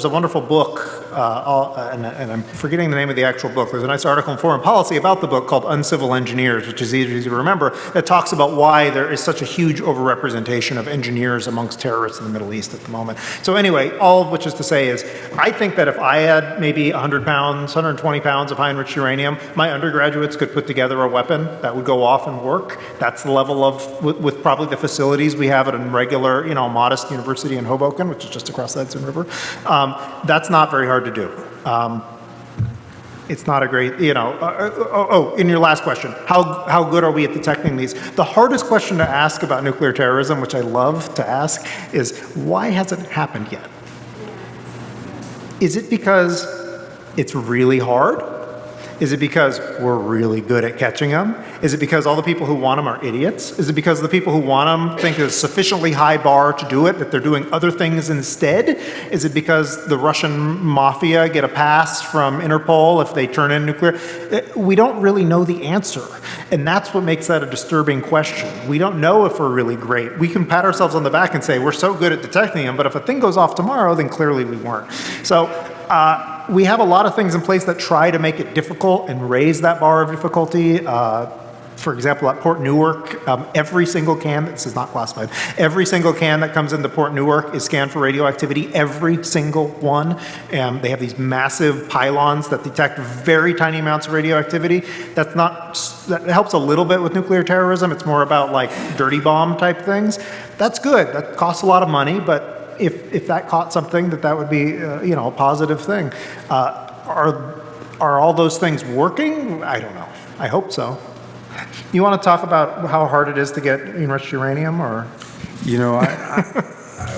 wonderful book, and I'm forgetting the name of the actual book. There's a nice article in Foreign Policy about the book called Uncivil Engineers, which is easy to remember, that talks about why there is such a huge overrepresentation of engineers amongst terrorists in the Middle East at the moment. So anyway, all of which is to say is, I think that if I had maybe 100 pounds, 120 pounds of high-enriched uranium, my undergraduates could put together a weapon that would go off and work. That's the level of, with probably the facilities we have at a regular, modest university in Hoboken, which is just across the Hudson River. That's not very hard to do. It's not a great, in your last question, how good are we at detecting these? The hardest question to ask about nuclear terrorism, which I love to ask, is why hasn't it happened yet? Is it because it's really hard? Is it because we're really good at catching them? Is it because all the people who want them are idiots? Is it because the people who want them think there's a sufficiently high bar to do it, that they're doing other things instead? Is it because the Russian mafia get a pass from Interpol if they turn in nuclear? We don't really know the answer. And that's what makes that a disturbing question. We don't know if we're really great. We can pat ourselves on the back and say, we're so good at detecting them, but if a thing goes off tomorrow, then clearly we weren't. So, we have a lot of things in place that try to make it difficult and raise that bar of difficulty. for example, at Port Newark, every single can, this is not classified, every single can that comes into Port Newark is scanned for radioactivity, every single one. They have these massive pylons that detect very tiny amounts of radioactivity. That helps a little bit with nuclear terrorism. It's more about like dirty bomb type things. That's good. That costs a lot of money, but if that caught something, that would be a positive thing. Are all those things working? I don't know. I hope so. You want to talk about how hard it is to get enriched uranium, or? You know,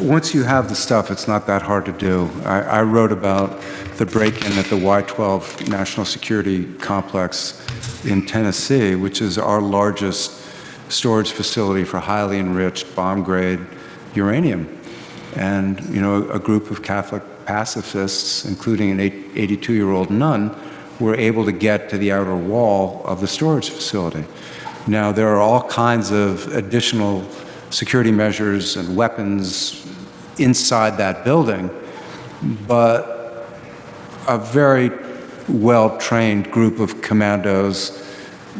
once you have the stuff, it's not that hard to do. I wrote about the break-in at the Y-12 National Security Complex in Tennessee, which is our largest storage facility for highly enriched bomb-grade uranium. And, you know, a group of Catholic pacifists, including an 82-year-old nun, were able to get to the outer wall of the storage facility. Now, there are all kinds of additional security measures and weapons inside that building, but a very well-trained group of commandos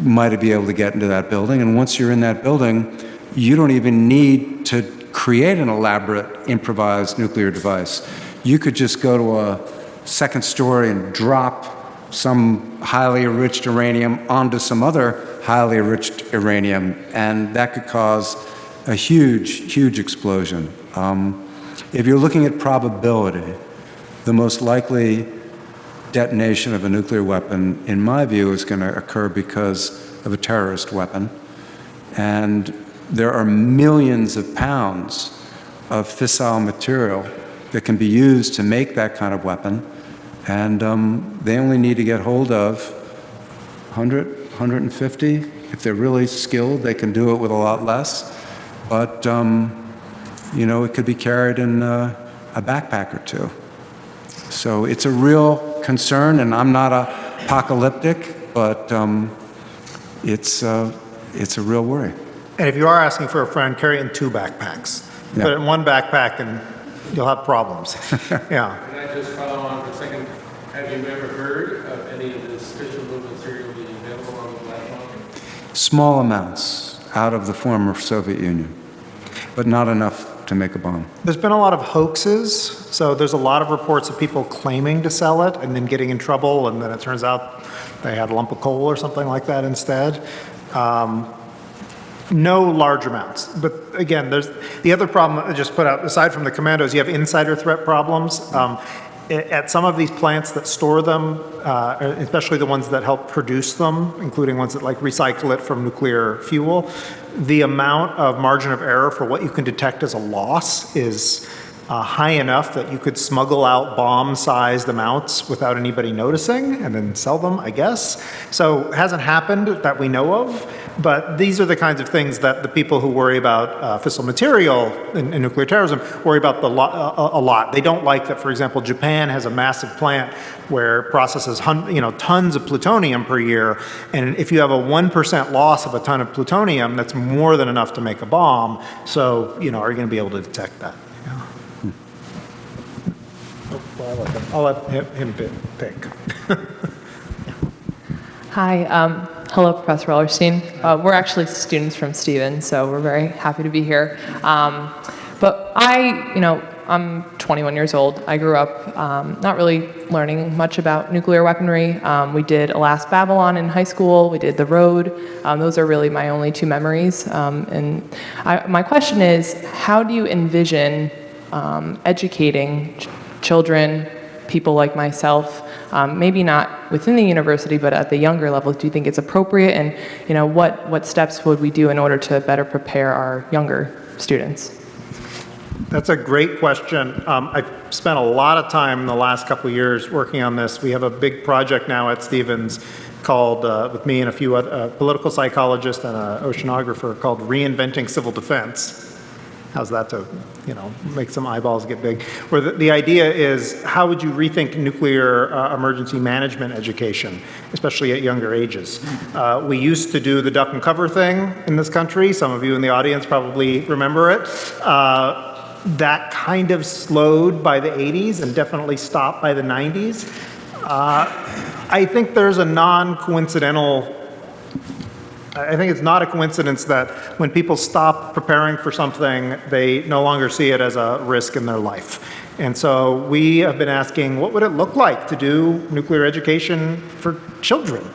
might be able to get into that building. And once you're in that building, you don't even need to create an elaborate improvised nuclear device. You could just go to a second story and drop some highly enriched uranium onto some other highly enriched uranium, and that could cause a huge, huge explosion. If you're looking at probability, the most likely detonation of a nuclear weapon, in my view, is going to occur because of a terrorist weapon. And there are millions of pounds of fissile material that can be used to make that kind of weapon. And they only need to get hold of 100, 150. If they're really skilled, they can do it with a lot less. But, you know, it could be carried in a backpack or two. So it's a real concern, and I'm not apocalyptic, but it's a real worry. And if you are asking for a friend, carry it in 2 backpacks. Yeah. Put it in one backpack and you'll have problems. Yeah. Can I just follow on for a second? Have you ever heard of any of this fissionable material being available on the black market? Small amounts out of the former Soviet Union, but not enough to make a bomb. There's been a lot of hoaxes. So there's a lot of reports of people claiming to sell it and then getting in trouble, and then it turns out they had a lump of coal or something like that instead. No large amounts. But again, there's the other problem I just put out, aside from the commandos, you have insider threat problems. At some of these plants that store them, especially the ones that help produce them, including ones that like recycle it from nuclear fuel, the amount of margin of error for what you can detect as a loss is high enough that you could smuggle out bomb-sized amounts without anybody noticing and then sell them, I guess. So it hasn't happened that we know of, but these are the kinds of things that the people who worry about fissile material in nuclear terrorism worry about a lot. They don't like that, for example, Japan has a massive plant where it processes tons of plutonium per year, and if you have a 1% loss of a ton of plutonium, that's more than enough to make a bomb. So, are you going to be able to detect that? I'll let him pick. Hi, hello, Professor Wellerstein. We're actually students from Stevens, so we're very happy to be here. But I'm 21 years old. I grew up not really learning much about nuclear weaponry. We did Alas Babylon in high school. We did The Road. Those are really my only 2 memories. My question is, how do you envision educating children, people like myself, maybe not within the university, but at the younger levels? Do you think it's appropriate? And what steps would we do in order to better prepare our younger students? That's a great question. I've spent a lot of time in the last couple of years working on this. We have a big project now at Stevens called, with me and a few other political psychologists and an oceanographer, called Reinventing Civil Defense. How's that to, make some eyeballs get big? Where the idea is, how would you rethink nuclear emergency management education, especially at younger ages? We used to do the duck and cover thing in this country. Some of you in the audience probably remember it. That kind of slowed by the 80s and definitely stopped by the 90s. I think there's a non-coincidental I think it's not a coincidence that when people stop preparing for something, they no longer see it as a risk in their life. And so we have been asking, what would it look like to do nuclear education for children?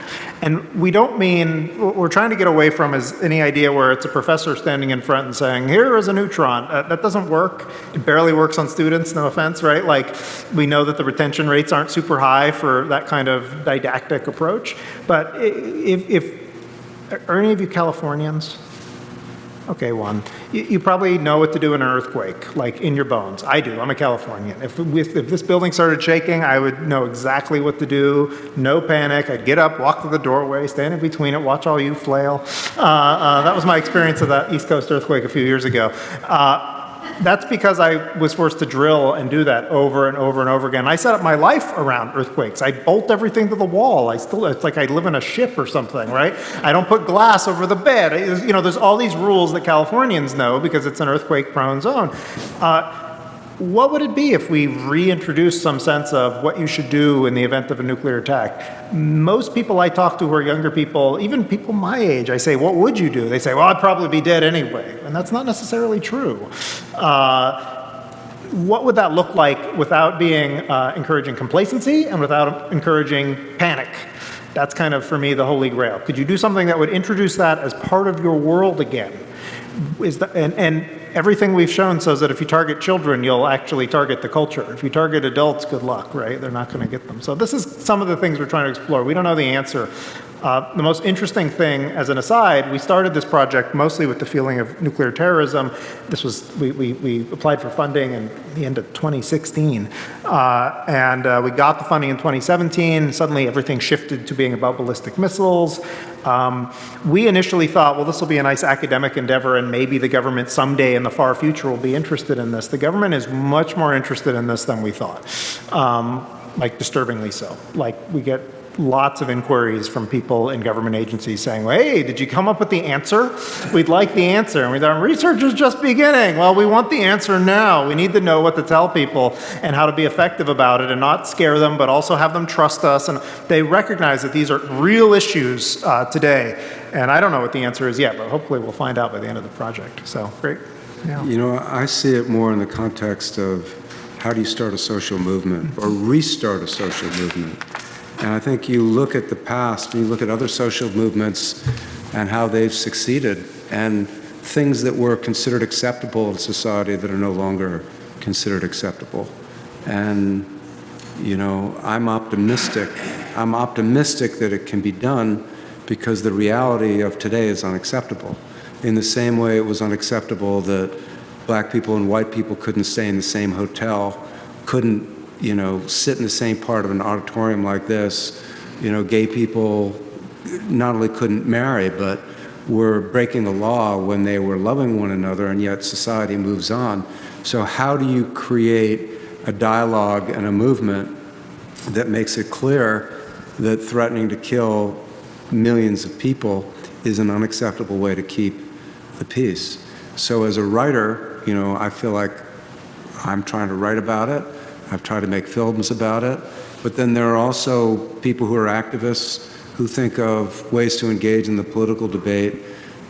And we don't mean, what we're trying to get away from is any idea where it's a professor standing in front and saying, here is a neutron. That doesn't work. It barely works on students, no offense, right? Like, we know that the retention rates aren't super high for that kind of didactic approach. But are any of you Californians? Okay, one. You probably know what to do in an earthquake, like in your bones. I do. I'm a Californian. If this building started shaking, I would know exactly what to do. No panic. I'd get up, walk to the doorway, stand in between it, watch all you flail. That was my experience of that East Coast earthquake a few years ago. That's because I was forced to drill and do that over and over and over again. I set up my life around earthquakes. I bolt everything to the wall. It's like I live in a ship or something, right? I don't put glass over the bed. There's all these rules that Californians know because it's an earthquake-prone zone. What would it be if we reintroduced some sense of what you should do in the event of a nuclear attack? Most people I talk to who are younger people, even people my age, I say, what would you do? They say, well, I'd probably be dead anyway. And that's not necessarily true. What would that look like without being encouraging complacency and without encouraging panic? That's kind of, for me, the holy grail. Could you do something that would introduce that as part of your world again? And everything we've shown says that if you target children, you'll actually target the culture. If you target adults, good luck, right? They're not going to get them. So this is some of the things we're trying to explore. We don't know the answer. The most interesting thing, as an aside, we started this project mostly with the feeling of nuclear terrorism. This was, we applied for funding in the end of 2016. And we got the funding in 2017. Suddenly everything shifted to being about ballistic missiles. We initially thought, well, this will be a nice academic endeavor and maybe the government someday in the far future will be interested in this. The government is much more interested in this than we thought, like disturbingly so. Like, we get lots of inquiries from people in government agencies saying, well, hey, did you come up with the answer? We'd like the answer. And we thought, research is just beginning. Well, we want the answer now. We need to know what to tell people and how to be effective about it and not scare them, but also have them trust us. And they recognize that these are real issues today. And I don't know what the answer is yet, but hopefully we'll find out by the end of the project. So, great. Yeah. You know, I see it more in the context of how do you start a social movement or restart a social movement. And I think you look at the past, and you look at other social movements and how they've succeeded, and things that were considered acceptable in society that are no longer considered acceptable. And, you know, I'm optimistic that it can be done because the reality of today is unacceptable. In the same way it was unacceptable that black people and white people couldn't stay in the same hotel, couldn't, you know, sit in the same part of an auditorium like this. You know, gay people not only couldn't marry, but were breaking the law when they were loving one another, and yet society moves on. So how do you create a dialogue and a movement that makes it clear that threatening to kill millions of people is an unacceptable way to keep the peace? So as a writer, you know, I feel like I'm trying to write about it. I've tried to make films about it, but then there are also people who are activists who think of ways to engage in the political debate,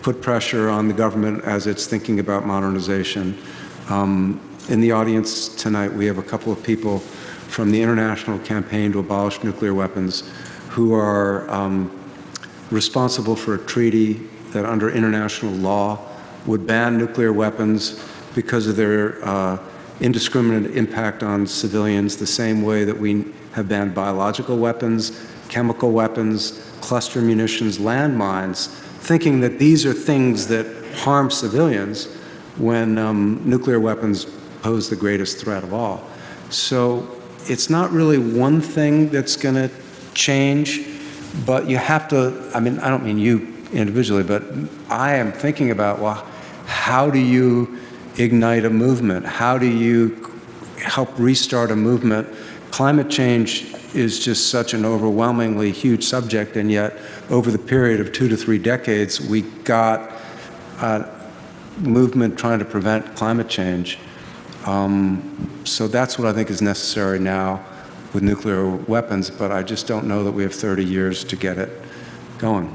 put pressure on the government as it's thinking about modernization. In the audience tonight, we have a couple of people from the International Campaign to Abolish Nuclear Weapons who are responsible for a treaty that under international law would ban nuclear weapons because of their indiscriminate impact on civilians, the same way that we have banned biological weapons, chemical weapons, cluster munitions, landmines, thinking that these are things that harm civilians when nuclear weapons pose the greatest threat of all. So it's not really one thing that's going to change, but you have to, I mean, I don't mean you individually, but I am thinking about, well, how do you ignite a movement? How do you help restart a movement? Climate change is just such an overwhelmingly huge subject, and yet over the period of 2 to 3 decades, we got a movement trying to prevent climate change. So that's what I think is necessary now with nuclear weapons, but I just don't know that we have 30 years to get it going.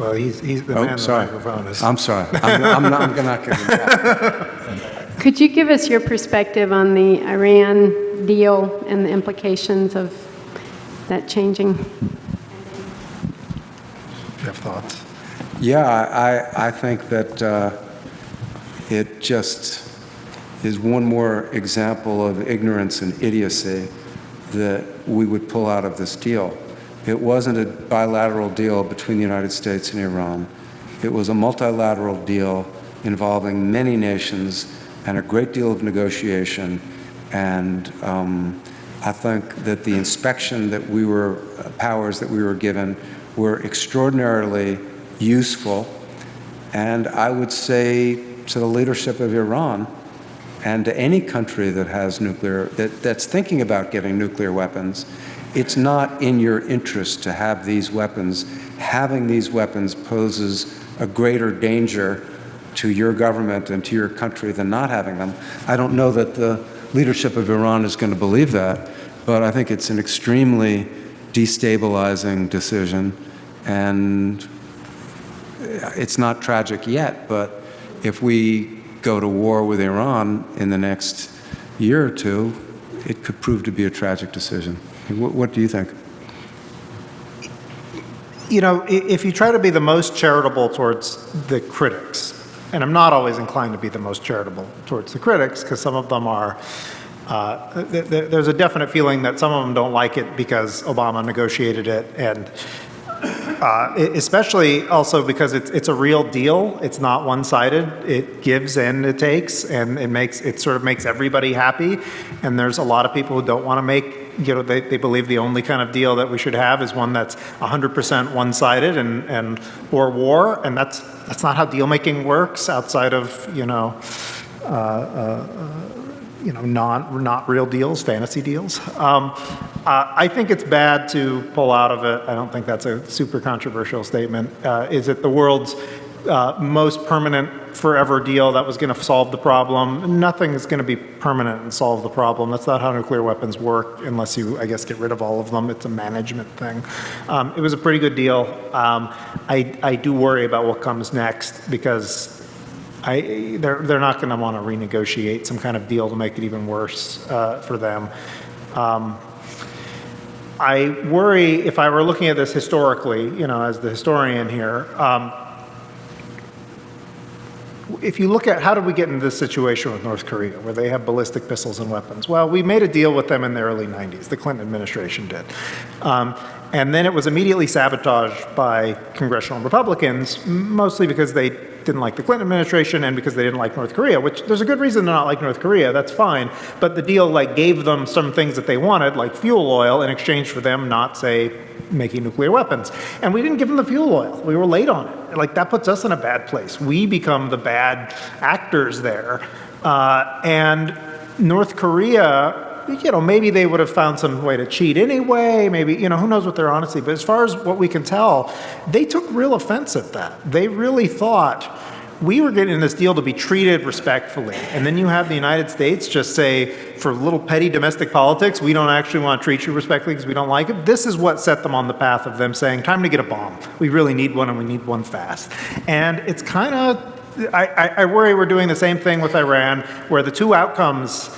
Well, he's the man Oh, in the sorry. microphone is. I'm sorry. I'm not going to give him that. Could you give us your perspective on the Iran deal and the implications of that changing? Do you have thoughts? Yeah, I think that it just is one more example of ignorance and idiocy that we would pull out of this deal. It wasn't a bilateral deal between the United States and Iran. It was a multilateral deal involving many nations and a great deal of negotiation. And I think that the inspection that powers that we were given were extraordinarily useful. And I would say to the leadership of Iran and to any country that has that's thinking about getting nuclear weapons, it's not in your interest to have these weapons. Having these weapons poses a greater danger to your government and to your country than not having them. I don't know that the leadership of Iran is going to believe that, but I think it's an extremely destabilizing decision. And it's not tragic yet, but if we go to war with Iran in the next year or two, it could prove to be a tragic decision. What do you think? You know, if you try to be the most charitable towards the critics, and I'm not always inclined to be the most charitable towards the critics, because some of them are, there's a definite feeling that some of them don't like it because Obama negotiated it, and especially also because it's a real deal. It's not one-sided. It gives and it takes, and it sort of makes everybody happy. And there's a lot of people who don't want to make, they believe the only kind of deal that we should have is one that's 100% one-sided or war, and that's not how deal making works outside of not real deals, fantasy deals. I think it's bad to pull out of it. I don't think that's a super controversial statement. Is it the world's most permanent forever deal that was going to solve the problem? Nothing is going to be permanent and solve the problem. That's not how nuclear weapons work unless you, I guess, get rid of all of them. It's a management thing. It was a pretty good deal. I do worry about what comes next because they're not going to want to renegotiate some kind of deal to make it even worse for them. I worry, if I were looking at this historically, as the historian here, if you look at how did we get into this situation with North Korea, where they have ballistic missiles and weapons? Well, we made a deal with them in the early 90s. The Clinton administration did. And then it was immediately sabotaged by congressional Republicans, mostly because they didn't like the Clinton administration and because they didn't like North Korea, which there's a good reason to not like North Korea, that's fine. But the deal gave them some things that they wanted, like fuel oil, in exchange for them not, say, making nuclear weapons. And we didn't give them the fuel oil. We were late on it. That puts us in a bad place. We become the bad actors there. And North Korea, maybe they would have found some way to cheat anyway, maybe, who knows what their honesty, but as far as what we can tell, they took real offense at that. They really thought we were getting this deal to be treated respectfully, and then you have the United States just say, for little petty domestic politics, we don't actually want to treat you respectfully because we don't like it. This is what set them on the path of them saying, time to get a bomb. We really need one, and we need one fast. And it's kind of, I worry we're doing the same thing with Iran, where the two outcomes,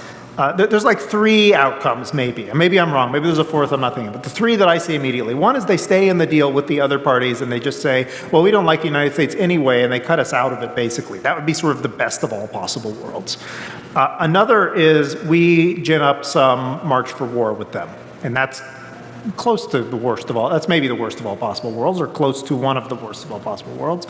there's three outcomes maybe, and maybe I'm wrong, maybe there's a fourth I'm not thinking, but the three that I see immediately. One is they stay in the deal with the other parties and they just say, well, we don't like the United States anyway, and they cut us out of it basically. That would be sort of the best of all possible worlds. Another is we gin up some march for war with them, and that's close to the worst of all, that's maybe the worst of all possible worlds, or close to one of the worst of all possible worlds.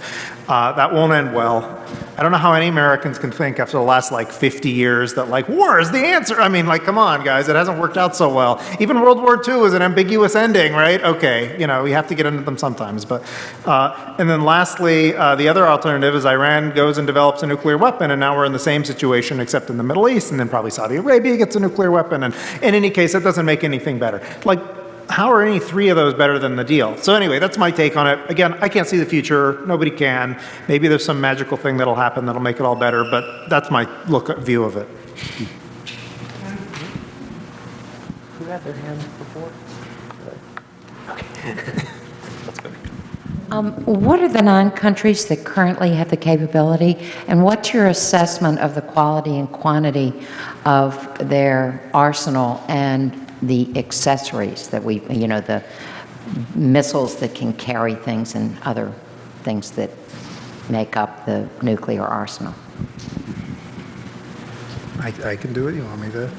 That won't end well. I don't know how any Americans can think after the last 50 years that war is the answer. I mean, come on, guys, it hasn't worked out so well. Even World War II is an ambiguous ending, right? Okay, we have to get into them sometimes. But and then lastly, the other alternative is Iran goes and develops a nuclear weapon, and now we're in the same situation except in the Middle East, and then probably Saudi Arabia gets a nuclear weapon, and in any case, that doesn't make anything better. How are any three of those better than the deal? So anyway, that's my take on it. Again, I can't see the future. Nobody can. Maybe there's some magical thing that'll happen that'll make it all better, but that's my view of it. Who had their hand before? Okay. Let's go. What are the 9 countries that currently have the capability, and what's your assessment of the quality and quantity of their arsenal and the accessories that the missiles that can carry things and other things that make up the nuclear arsenal? I can do it. You want me to?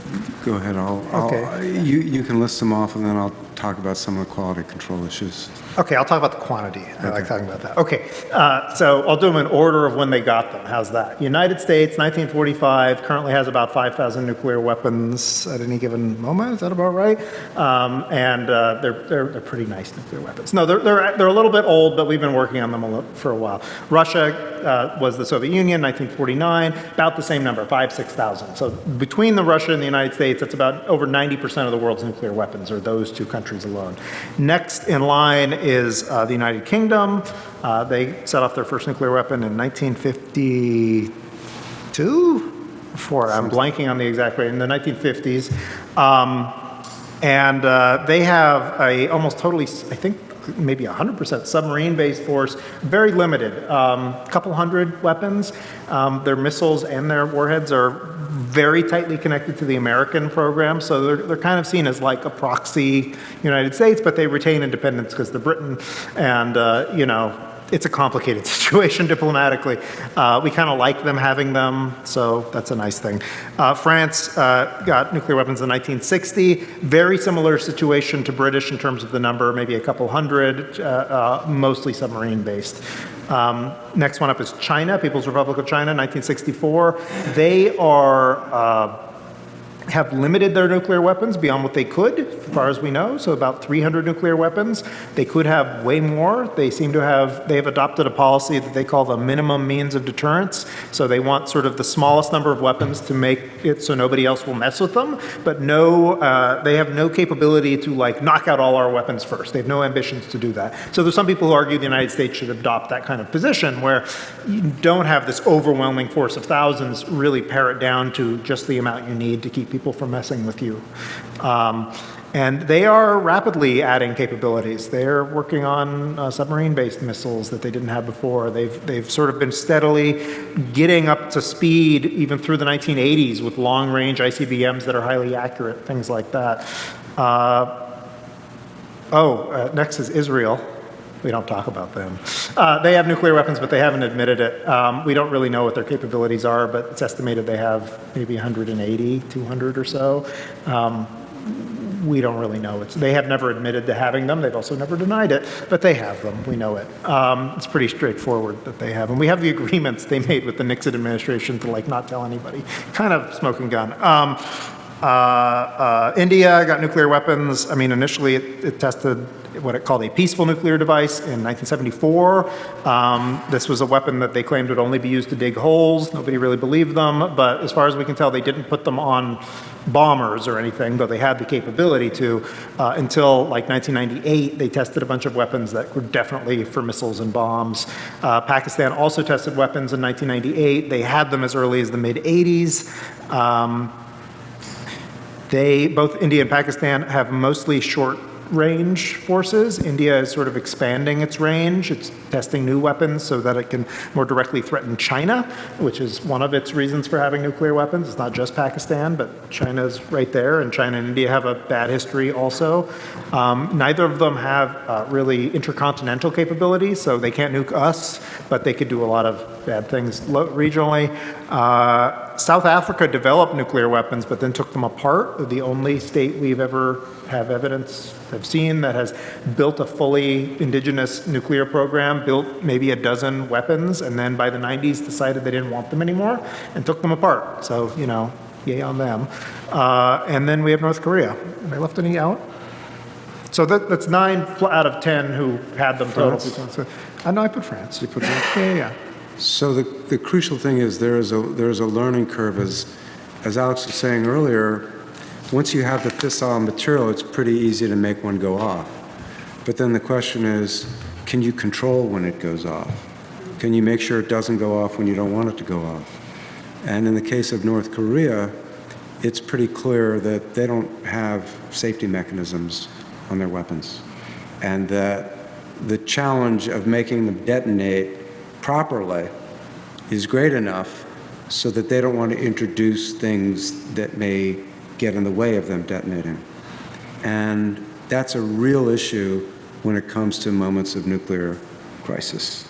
Go ahead. Okay. You can list them off, and then I'll talk about some of the quality control issues. Okay, I'll talk about the quantity. I like talking about that. Okay, so I'll do them in order of when they got them. How's that? United States, 1945, currently has about 5,000 nuclear weapons at any given moment. Is that about right? And they're pretty nice nuclear weapons. No, they're a little bit old, but we've been working on them for a while. Russia was the Soviet Union, 1949, about the same number, 6,000. So between the Russia and the United States, that's about over 90% of the world's nuclear weapons are those 2 countries alone. Next in line is the United Kingdom. They set off their first nuclear weapon in 1952? I'm blanking on the exact rate, in the 1950s. And they have a almost totally, I think, maybe 100% submarine-based force, very limited, a couple hundred weapons. Their missiles and their warheads are very tightly connected to the American program, so they're kind of seen as like a proxy United States, but they retain independence because they're Britain, and it's a complicated situation diplomatically. We kind of like them having them, so that's a nice thing. France got nuclear weapons in 1960. Very similar situation to British in terms of the number, maybe a couple hundred, mostly submarine-based. Next one up is China, People's Republic of China, 1964. They have limited their nuclear weapons beyond what they could, as far as we know, so about 300 nuclear weapons. They could have way more. They have adopted a policy that they call the minimum means of deterrence. So they want sort of the smallest number of weapons to make it so nobody else will mess with them, but they have no capability to knock out all our weapons first. They have no ambitions to do that. So there's some people who argue the United States should adopt that kind of position where you don't have this overwhelming force of thousands, really pare it down to just the amount you need to keep people from messing with you. And they are rapidly adding capabilities. They're working on submarine-based missiles that they didn't have before. They've sort of been steadily getting up to speed even through the 1980s with long-range ICBMs that are highly accurate, things like that. Next is Israel. We don't talk about them. They have nuclear weapons, but they haven't admitted it. We don't really know what their capabilities are, but it's estimated they have maybe 180, 200 or so. We don't really know. They have never admitted to having them. They've also never denied it, but they have them. We know it. It's pretty straightforward that they have them. We have the agreements they made with the Nixon administration to not tell anybody. Kind of smoking gun. India got nuclear weapons. I mean, initially it tested what it called a peaceful nuclear device in 1974. This was a weapon that they claimed would only be used to dig holes. Nobody really believed them, but as far as we can tell, they didn't put them on bombers or anything, though they had the capability to, until 1998, they tested a bunch of weapons that were definitely for missiles and bombs. Pakistan also tested weapons in 1998. They had them as early as the mid-'80s. Both India and Pakistan have mostly short-range forces. India is sort of expanding its range. It's testing new weapons so that it can more directly threaten China, which is one of its reasons for having nuclear weapons. It's not just Pakistan, but China's right there, and China and India have a bad history also. Neither of them have really intercontinental capabilities, so they can't nuke us, but they could do a lot of bad things regionally. South Africa developed nuclear weapons, but then took them apart. They're the only state we've ever have seen that has built a fully indigenous nuclear program, built maybe a dozen weapons, and then by the 90s decided they didn't want them anymore and took them apart. So, yay on them. And then we have North Korea. Have I left any out? So that's 9 out of 10 who had them total. No, I put France. You put France. Yeah. So the crucial thing is there is a learning curve, as Alex was saying earlier. Once you have the fissile material, it's pretty easy to make one go off. But then the question is, can you control when it goes off? Can you make sure it doesn't go off when you don't want it to go off? And in the case of North Korea, it's pretty clear that they don't have safety mechanisms on their weapons, and that the challenge of making them detonate properly is great enough so that they don't want to introduce things that may get in the way of them detonating. And that's a real issue when it comes to moments of nuclear crisis.